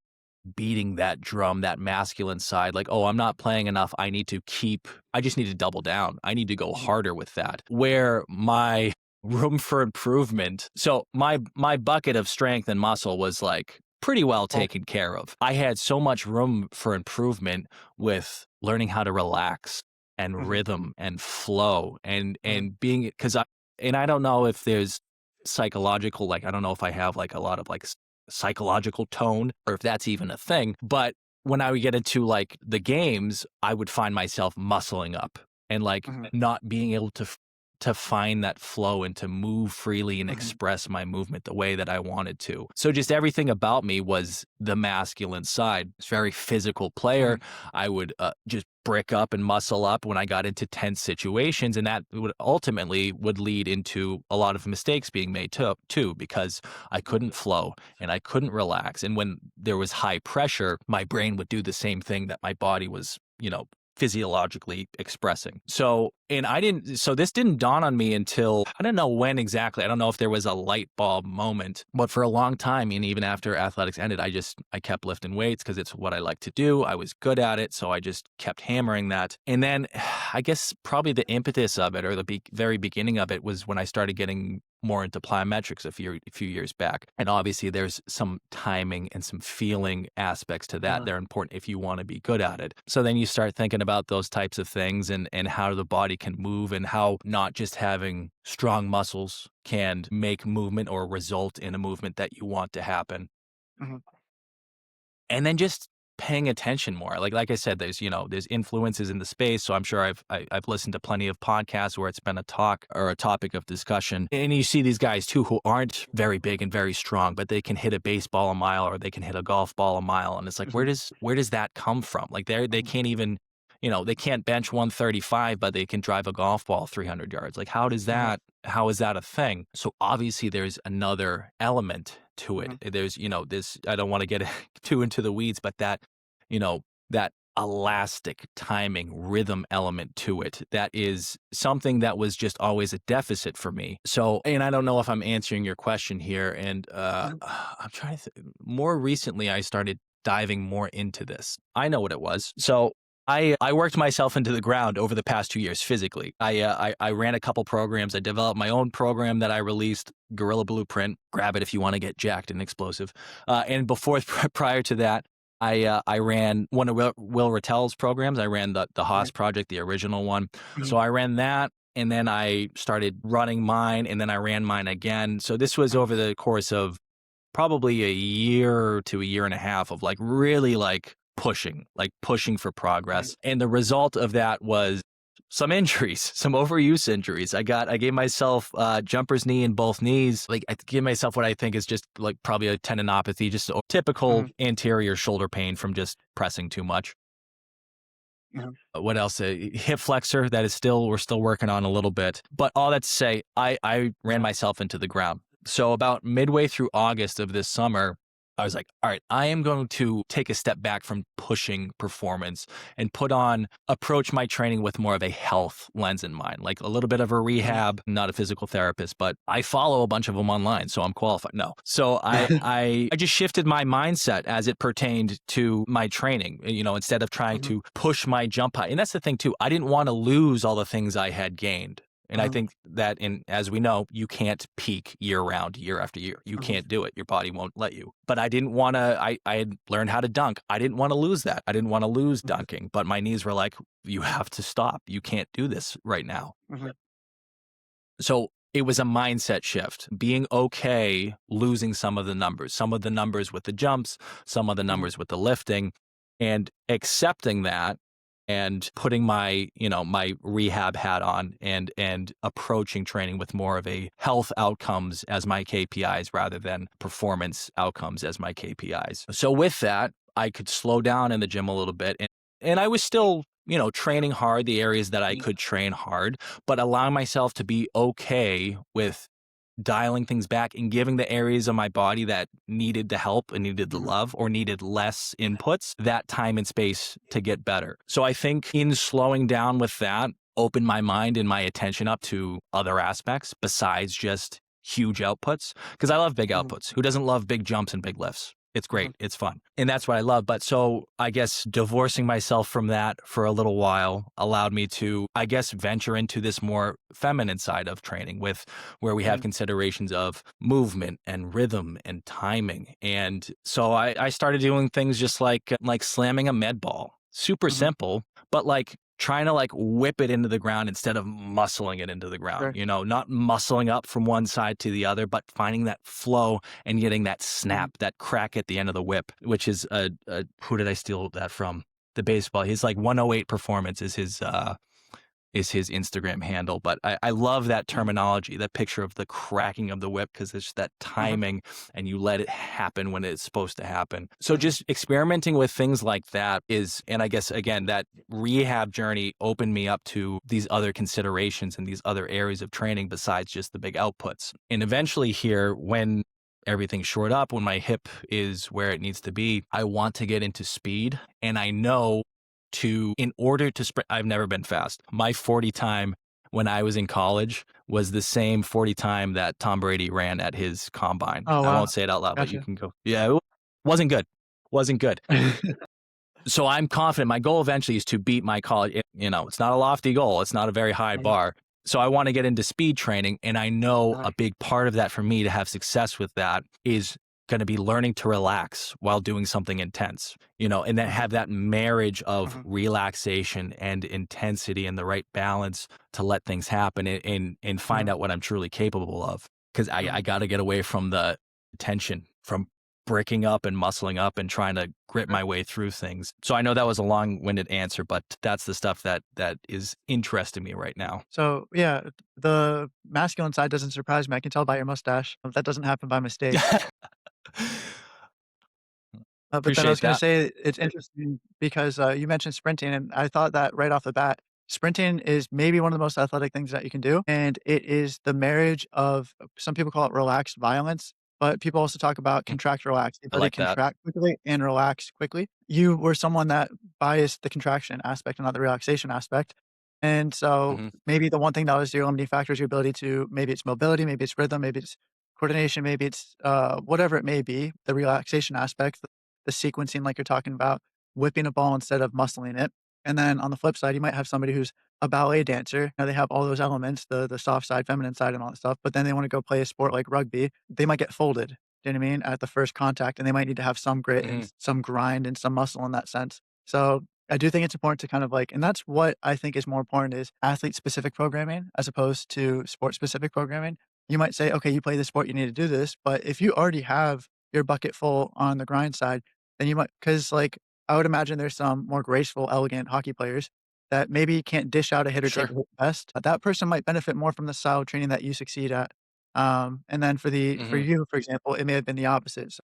beating that drum, that masculine side, like, oh, I'm not playing enough. I just need to double down. I need to go Mhm. harder with that. Where my room for improvement, so my bucket of strength and muscle was like pretty well Cool. taken care of. I had so much room for improvement with learning how to relax and Mhm. rhythm and flow and Mhm. and being because I don't know if there's psychological, like I don't know if I have like a lot of like psychological tone or if that's even a thing. But when I would get into like the games, I would find myself muscling up and like Mhm. not being able to find that flow and to move freely and Mhm. express my movement the way that I wanted to. So just everything about me was the masculine side. It's very physical player. Mhm. I would just brick up and muscle up when I got into tense situations, and that would ultimately would lead into a lot of mistakes being made too because I couldn't flow and I couldn't relax. And when there was high pressure, my brain would do the same thing that my body was, physiologically expressing. So this didn't dawn on me until I don't know when exactly. I don't know if there was a light bulb moment, but for a long time, and even after athletics ended, I kept lifting weights because it's what I like to do. I was good at it. So I just kept hammering that. And then I guess probably the impetus of it or the very beginning of it was when I started getting more into plyometrics a few years back. And obviously there's some timing and some feeling aspects to that. Uh-huh. They're important if you want to be good at it. So then you start thinking about those types of things and how the body can move and how not just having strong muscles can make movement or result in a movement that you want to happen. Mhm. And then just paying attention more. Like I said, there's influences in the space. So I'm sure I've listened to plenty of podcasts where it's been a talk or a topic of discussion. And you see these guys too who aren't very big and very strong, but they can hit a baseball a mile or they can hit a golf ball a mile. And it's like, Mhm. where does that come from? Like they Mhm. can't even, they can't bench 135, but they can drive a golf ball 300 yards. Like Mhm. how is that a thing? So obviously there's another element to it. Mhm. There's, this, I don't want to get too into the weeds, but that elastic timing rhythm element to it, that is something that was just always a deficit for me. So, and I don't know if I'm answering your question here. And Mhm. I'm trying to more recently, I started diving more into this. I know what it was. So I worked myself into the ground over the past 2 years physically. I ran a couple programs. I developed my own program that I released, Gorilla Blueprint. Grab it if you want to get jacked and explosive. And before prior to that, I ran one of Will Rattel's programs. I ran the Haas project, the original one. Mhm. So I ran that. And then I started running mine, and then I ran mine again. So this was Mhm. over the course of probably a year to a year and a half of like really like pushing for Mhm. progress. And the result of that was some injuries, some overuse injuries. I gave myself jumper's knee in both knees. Like I gave myself what I think is just like probably a tendinopathy, just a typical Mhm. anterior shoulder pain from just pressing too much. Mhm. What else? A hip flexor that is still, we're still working on a little bit. But all that to say, I ran Yeah. myself into the ground. So about midway through August of this summer, I was like, all right, I am going to take a step back from pushing performance and approach my training with more of a health lens in mind, like a little bit of a Mhm. rehab, not a physical therapist, but I follow a bunch of them online, so I'm qualified. No. So I just shifted my mindset as it pertained to my training, instead of trying Mhm. to push my jump height. And that's the thing too. I didn't want to lose all the things I had gained. And I Mhm. think that as we know, you can't peak year round, year after year. You Mhm. can't do it. Your body won't let you. But I didn't want to, I had learned how to dunk. I didn't want to lose that. I didn't want to lose Mhm. dunking. But my knees were like, you have to stop. You can't do this right now. Mhm. So it was a mindset shift, being okay losing some of the numbers with the jumps, some of the Mhm. numbers with the lifting, and accepting that and putting my rehab hat on and approaching training with more of a health outcomes as my KPIs rather than performance outcomes as my KPIs. So with that, I could slow down in the gym a little bit and I was still, training hard the areas that I Mhm. could train hard, but allowing myself to be okay with dialing things back and giving the areas of my body that needed the help and needed the Mhm. love or needed less inputs, that time and space to get better. So I think in slowing down with that, opened my mind and my attention up to other aspects besides just huge outputs. Because I love big Mhm. outputs. Who doesn't love big jumps and big lifts? It's Mhm. great. It's fun. And that's what I love. But so I guess divorcing myself from that for a little while allowed me to, I guess, venture into this more feminine side of training with where we have Mhm. considerations of movement and rhythm and timing. And so I started doing things just like slamming a med ball. Super Mhm. simple, but like trying to like whip it into the ground instead of muscling it into the ground, Sure. not muscling up from one side to the other, but finding that flow and getting that Mhm. snap, that crack at the end of the whip, which is who did I steal that from? The baseball. He's like 108 performance is his Instagram handle. But I love that Mhm. terminology, that picture of the cracking of the whip, because it's that Mhm. timing and you let it happen when it's supposed to happen. So Mhm. just experimenting with things like that and I guess, again, that rehab journey opened me up to these other considerations and these other areas of training besides just the big outputs. And eventually here, when everything's shored up, when my hip is where it needs to be, I want to get into speed. And I know in order to sprint, I've never been fast. My 40 time when I was in college was the same 40 time that Tom Brady ran at his combine. Oh, I wow. won't say it out loud, but you Gotcha. can go. Yeah, it wasn't good. Wasn't good. So I'm confident my goal eventually is to beat my college. It's not a lofty goal. It's not a very high Mhm. bar. So I want to get into speed training. And I know Uh-huh. a big part of that for me to have success with that is going to be learning to relax while doing something intense, and then Mhm. have that marriage of Mhm. relaxation and intensity and the right balance to let things happen and find Mhm. out what I'm truly capable of. Because I Mhm. got to get away from the tension, from breaking up and muscling up and trying to grit Sure. my way through things. So I know that was a long-winded answer, but that's the stuff that is interesting me right now. So, yeah, the masculine side doesn't surprise me. I can tell by your mustache. That doesn't happen by mistake. But then I was Appreciate gonna that. say it's interesting because, you mentioned sprinting, and I thought that right off the bat, sprinting is maybe one of the most athletic things that you can do, and it is the marriage of some people call it relaxed violence, but people also talk about Mm, contract, relax, the I ability like to that. contract quickly and relax quickly. You were someone that biased the contraction aspect and not the relaxation aspect, and so Mhm, maybe the one thing that was your limiting factor is your ability to maybe it's mobility, maybe it's rhythm, maybe it's coordination, maybe it's, whatever it may be, the relaxation aspect, the sequencing like you're talking about, whipping a ball instead of muscling it. And then on the flip side, you might have somebody who's a ballet dancer. They have all those elements, the soft side, feminine side, and all that stuff. But then they want to go play a sport like rugby. They might get folded. Do you know what I mean? At the first contact, and they might need to have some grit and mhm, some grind and some muscle in that sense. So I do think it's important to kind of like, and that's what I think is more important is athlete specific programming as opposed to sport specific programming. You might say, okay, you play this sport, you need to do this. But if you already have your bucket full on the grind side, then you might, because like I would imagine there's some more graceful, elegant hockey players that maybe can't dish out a hit or take Sure. a hit best. That person might benefit more from the style of training that you succeed at. And then for Hmm. you, for example, it may have been the opposite. So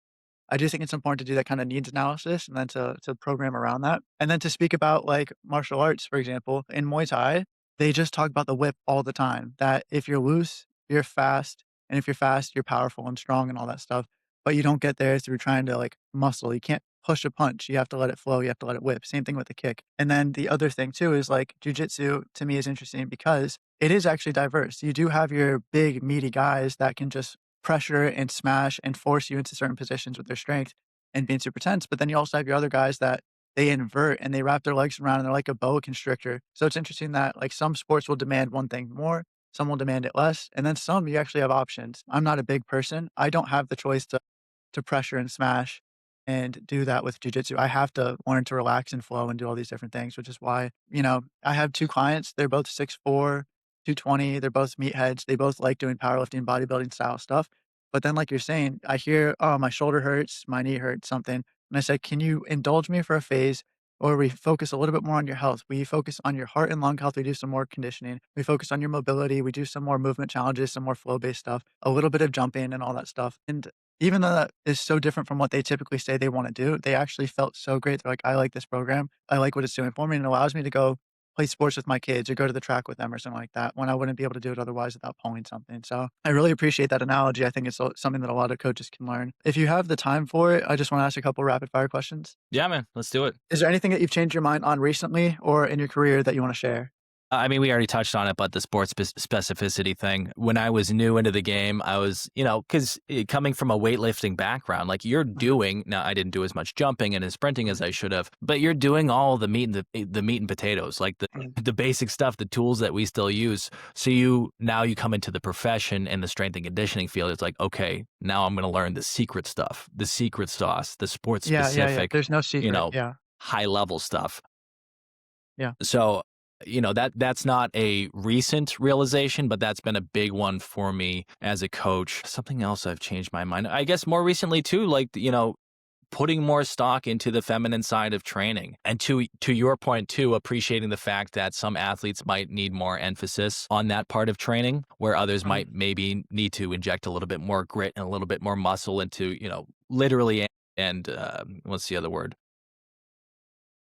I do think it's important to do that kind of needs analysis and then to program around that. And then to speak about like martial arts, for example, in Muay Thai, they just talk about the whip all the time. That if you're loose, you're fast, and if you're fast, you're powerful and strong and all that stuff. But you don't get there through trying to like muscle. You can't push a punch. You have to let it flow. You have to let it whip. Same thing with the kick. And then the other thing too is like jujitsu to me is interesting because it is actually diverse. You do have your big meaty guys that can just pressure and smash and force you into certain positions with their strength and being super tense. But then you also have your other guys that they invert and they wrap their legs around and they're like a boa constrictor. So it's interesting that like some sports will demand one thing more, some will demand it less, and then some you actually have options. I'm not a big person. I don't have the choice to pressure and smash and do that with jujitsu. I have to learn to relax and flow and do all these different things, which is why, I have 2 clients. They're both 6'4", 220. They're both meatheads. They both like doing powerlifting, bodybuilding style stuff. But then, like you're saying, I hear, oh, my shoulder hurts, my knee hurts, something. And I said, can you indulge me for a phase or we focus a little bit more on your health? We focus on your heart and lung health. We do some more conditioning. We focus on your mobility. We do some more movement challenges, some more flow based stuff, a little bit of jumping and all that stuff. And even though that is so different from what they typically say they want to do, they actually felt so great. They're like, I like this program. I like what it's doing for me. And it allows me to go play sports with my kids or go to the track with them or something like that when I wouldn't be able to do it otherwise without pulling something. So I really appreciate that analogy. I think it's something that a lot of coaches can learn. If you have the time for it, I just want to ask a couple rapid fire questions. Yeah, man, let's do it. Is there anything that you've changed your mind on recently or in your career that you want to share? I mean, we already touched on it, but the sports specificity thing. When I was new into the game, I was, because coming from a weightlifting background, like you're Mhm, doing. Now, I didn't do as much jumping and as sprinting mhm, as I should have, but you're doing all the meat and the meat and potatoes, like the mhm, the basic stuff, the tools that we still use. So you come into the profession and the strength and conditioning field. It's like, okay, now I'm going to learn the secret stuff, the secret sauce, the sports yeah, yeah, yeah. specific, There's no you secret. know, Yeah, high level stuff. yeah. So, that's not a recent realization, but that's been a big one for me as a coach. Something else I've changed my mind. I guess more recently too, like, putting more stock into the feminine side of training. And to your point too, appreciating the fact that some athletes might need more emphasis on that part of training, where others Mhm. might maybe need to inject a little bit more grit and a little bit more muscle into, literally and what's the other word?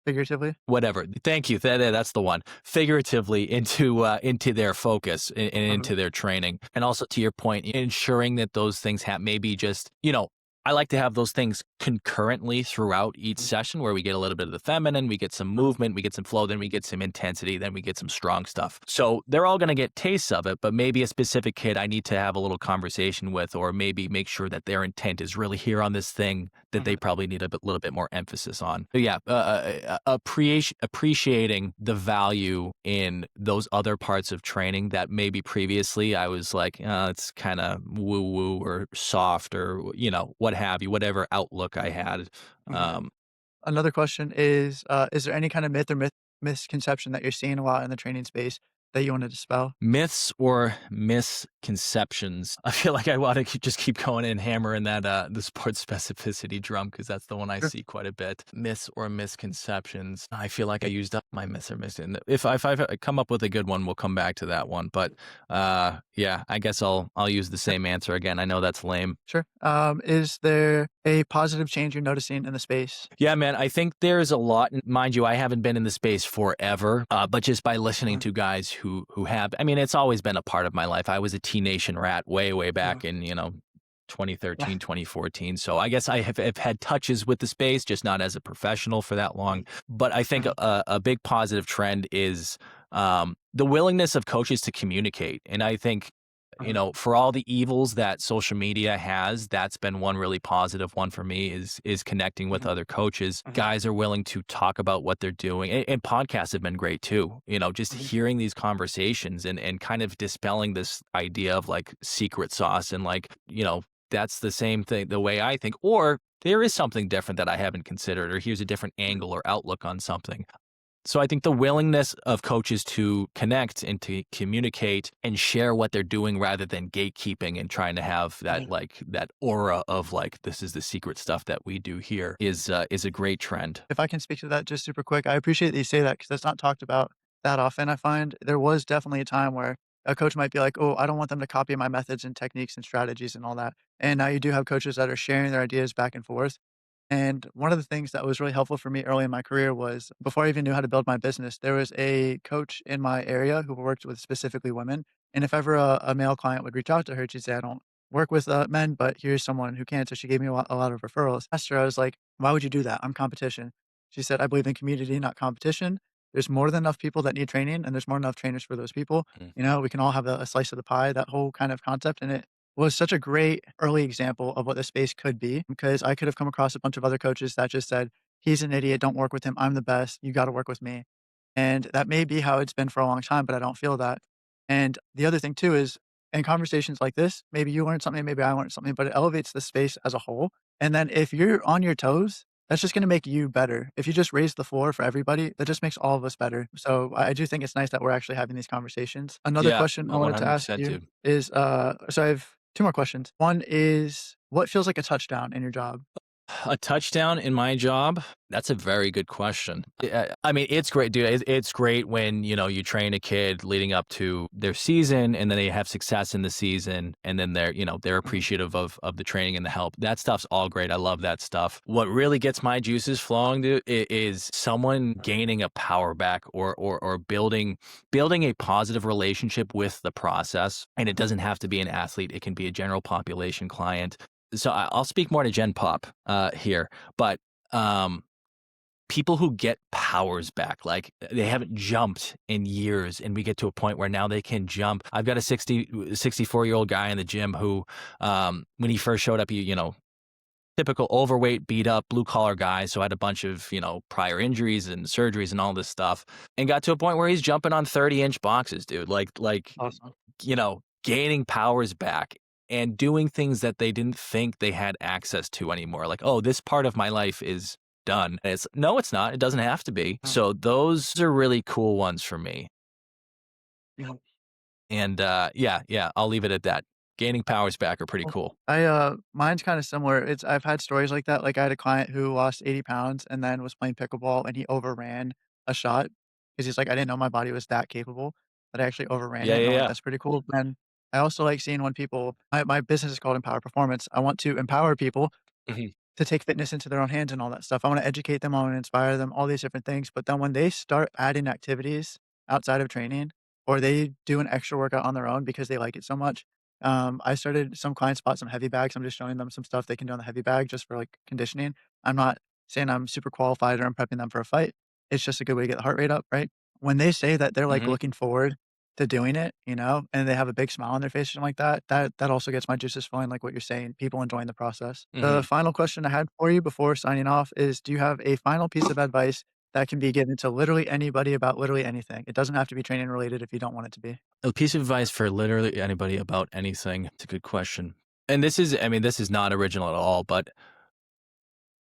Figuratively. Whatever. Thank you. That's the one. Figuratively into their focus and Mhm, into their training. And also to your point, ensuring that those things have maybe just, I like to have those things concurrently throughout each mhm, session where we get a little bit of the feminine, we get some mhm, movement, we get some flow, then we get some intensity, then we get some strong stuff. So they're all going to get tastes of it, but maybe a specific kid I need to have a little conversation with, or maybe make sure that their intent is really here on this thing that they mhm, probably need a little bit more emphasis on. But yeah, appreciating the value in those other parts of training that maybe previously I was like, it's kind of woo woo or soft or, what have you, whatever outlook I had. mhm. Um, Another question is there any kind of misconception that you're seeing a lot in the training space that you want to dispel? Myths or misconceptions. I feel like I want to just keep going and hammering that the sports specificity drum because that's the one I Sure. see quite a bit. Myths or misconceptions. I feel like I used up my myths or mis. If I come up with a good one, we'll come back to that one. But yeah, I guess I'll use the same answer again. I know that's lame. Sure. Is there a positive change you're noticing in the space? Yeah, man, I think there's a lot. Mind you, I haven't been in the space forever, but just by listening Mhm, to guys who have, I mean, it's always been a part of my life. I was a T Nation rat way mhm. back in 2013, 2014. So I guess I have had touches with the space, just not as a professional for that long. But I think Mhm, a big positive trend is the willingness of coaches to communicate, and I think mhm, for all the evils that social media has, that's been one really positive one for me is connecting with mhm, other coaches. mhm, Guys are willing to talk about what they're doing. And podcasts have been great too. Just mhm, hearing these conversations and kind of dispelling this idea of like secret sauce and like, that's the same thing the way I think. Or there is something different that I haven't considered, or here's a different mhm, angle or outlook on something. So I think the willingness of coaches to connect and to communicate and share what they're doing rather than gatekeeping and trying to have that like that aura of like this is the secret stuff that we do here is a great trend. If I can speak to that just super quick, I appreciate that you say that because that's not talked about that often. I find there was definitely a time where a coach might be like, "Oh, I don't want them to copy my methods and techniques and strategies and all that." And now you do have coaches that are sharing their ideas back and forth. And one of the things that was really helpful for me early in my career was before I even knew how to build my business, there was a coach in my area who worked with specifically women. And if ever a male client would reach out to her, she'd say, I don't work with men, but here's someone who can. So she gave me a lot of referrals. I asked her, I was like, why would you do that? I'm competition. She said, I believe in community, not competition. There's more than enough people that need training, and there's more than enough trainers for those people. Mm. You know, we can all have a slice of the pie, that whole kind of concept. And it was such a great early example of what the space could be because I could have come across a bunch of other coaches that just said, he's an idiot. Don't work with him. I'm the best. You got to work with me. And that may be how it's been for a long time, but I don't feel that. And the other thing too is in conversations like this, maybe you learned something, maybe I learned something, but it elevates the space as a whole. And then if you're on your toes, that's just going to make you better. If you just raise the floor for everybody, that just makes all of us better. So I do think it's nice that we're actually having these conversations. Another Yeah, question I wanted to ask 100%, you dude. is, so I have two more questions. One is what feels like a touchdown in your job? A touchdown in my job? That's a very good question. I mean, it's great, dude. It's great when, you know, you train a kid leading up to their season and then they have success in the season and then they're, you know, they're Mhm. appreciative of the training and the help. That stuff's all great. I love that stuff. What really gets my juices flowing, dude, is someone gaining a power back or building a positive relationship with the process. And it doesn't have to be an athlete. It can be a general population client. So I'll speak more to Gen Pop here, but um, people who get powers back, like they haven't jumped in years, and we get to a point where now they can jump. I've got a 64-year-old guy in the gym who, when he first showed up, you know, typical overweight, beat up, blue collar guy. So had a bunch of, you know, prior injuries and surgeries and all this stuff, and got to a point where he's jumping on 30-inch boxes, dude. Like Awesome. you know, gaining powers back and doing things that they didn't think they had access to anymore. Like, oh, this part of my life is done. And it's no, it's not. It doesn't have to be. Mm, So those are really cool ones for me. yeah. And yeah, I'll leave it at that. Gaining powers back are pretty Cool. cool. Mine's kinda similar. I've had stories like that. Like, I had a client who lost 80 pounds and then was playing pickleball, and he overran a shot because he's like, "I didn't know my body was that capable, but I actually overran Yeah, it," and yeah, I'm like, yeah. "That's pretty cool." And I also like seeing when people my business is called Empower Performance. I want to empower people Mhm, to take fitness into their own hands and all that stuff. I wanna educate them, I wanna inspire them, all these different things, but then when they start adding activities outside of training, or they do an extra workout on their own because they like it so much, I started some clients bought some heavy bags, I'm just showing them some stuff they can do on the heavy bag just for, like, conditioning. I'm not saying I'm super qualified or I'm prepping them for a fight. It's just a good way to get the heart rate up, right? When they say that they're, like, mhm, looking forward to doing it, you know, and they have a big smile on their face or something like that, that also gets my juices flowing, like what you're saying, people enjoying the process. The mhm. final question I had for you before signing off is, do you have a final piece of advice that can be given to literally anybody about literally anything? It doesn't have to be training related if you don't want it to be. A piece of advice for literally anybody about anything. It's a good question. And this is, I mean, this is not original at all, but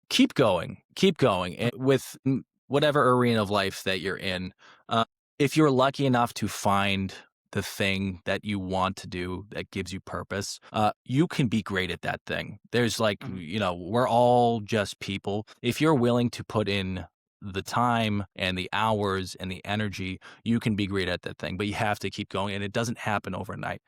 keep going Mm, and with whatever arena of life that you're in. Uh, if you're lucky enough to find the thing that you want to do that gives you purpose, you can be great at that thing. There's like, mhm, you know, we're all just people. If you're willing to put in the time and the hours and the energy, you can be great at that thing, but you have to keep going and it doesn't happen overnight.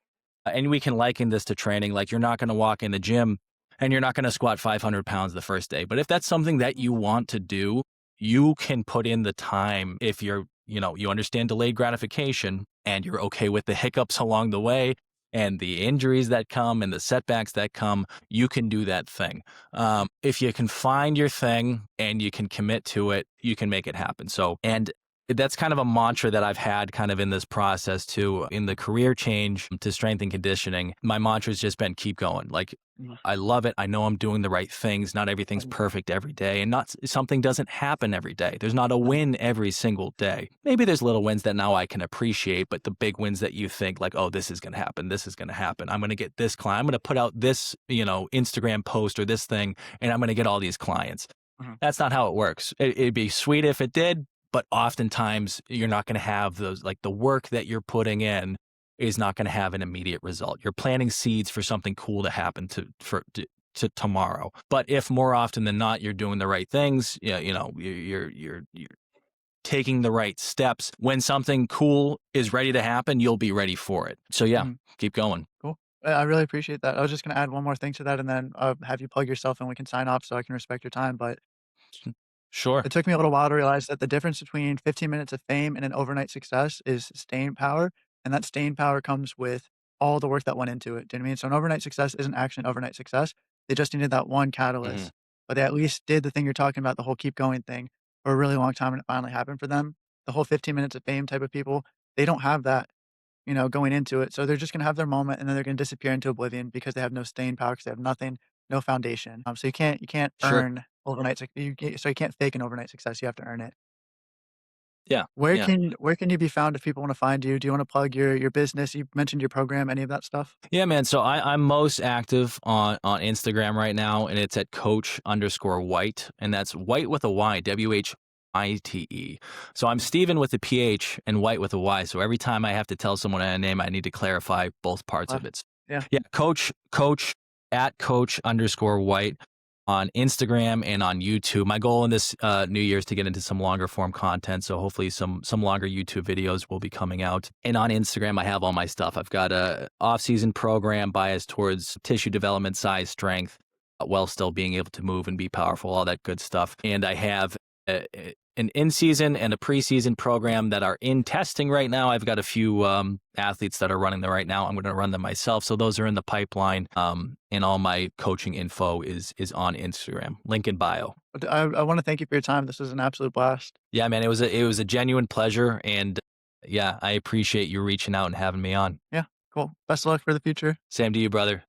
And we can liken this to training. Like you're not going to walk in the gym and you're not going to squat 500 pounds the first day. But if that's something that you want to do, you can put in the time if you're, you know, you understand delayed gratification and you're okay with the hiccups along the way and the injuries that come and the setbacks that come, you can do that thing. If you can find your thing and you can commit to it, you can make it happen. So, and that's kind of a mantra that I've had kind of in this process too, in the career change to strength and conditioning. My mantra has just been keep going. Like, mhm, I love it. I know I'm doing the right things. Not everything's mhm, perfect every day, and not something doesn't happen every day. There's not a mhm, win every single day. Maybe there's little wins that now I can appreciate, but the big wins that you think like, oh, this is going to happen. This is going to happen. I'm going to get this client. I'm going to put out this, you know, Instagram post or this thing, and I'm going to get all these clients. mhm. That's not how it works. It'd be sweet if it did, but oftentimes you're not going to have those, like the work that you're putting in is not going to have an immediate result. You're planting seeds for something cool to happen to tomorrow. But if more often than not you're doing the right things, yeah, you're taking the right steps. When something cool is ready to happen, you'll be ready for it. So yeah, Mhm. keep going. Cool. I really appreciate that. I was just gonna add one more thing to that, and then, have you plug yourself, and we can sign off so I can respect your time, but Sure. it took me a little while to realize that the difference between 15 minutes of fame and an overnight success is staying power, and that staying power comes with all the work that went into it. Do you know what I mean? So an overnight success isn't actually an overnight success. They just needed that one Mhm. catalyst, but they at least did the thing you're talking about, the whole keep going thing, for a really long time, and it finally happened for them. The whole 15 minutes of fame type of people, they don't have that, going into it. So they're just gonna have their moment, and then they're gonna disappear into oblivion because they have no staying power because they have nothing, no foundation. So you can't Sure. earn overnight so you can't fake an overnight success, you have to earn it. Yeah. Where Yeah. can you be found if people wanna find you? Do you wanna plug your business? You mentioned your program, any of that stuff? Yeah, man. So I'm most active on Instagram right now, and it's at coach_Whyte, and that's White with a Y, WHITE. So I'm Steven with a PH and White with a Y. So every time I have to tell someone a name, I need to clarify both parts of it. Yeah. Yeah, coach at coach_Whyte on Instagram and on YouTube. My goal in this new year is to get into some longer form content. So hopefully some longer YouTube videos will be coming out. And on Instagram, I have all my stuff. I've got a off-season program biased towards tissue development, size, strength, while still being able to move and be powerful, all that good stuff. And I have an in-season and a preseason program that are in testing right now. I've got a few athletes that are running them right now. I'm going to run them myself. So those are in the pipeline. And all my coaching info is on Instagram. Link in bio. But I wanna thank you for your time. This was an absolute blast. Yeah, man, it was a genuine pleasure, and yeah, I appreciate you reaching out and having me on. Yeah, cool. Best of luck for the future. Same to you, brother.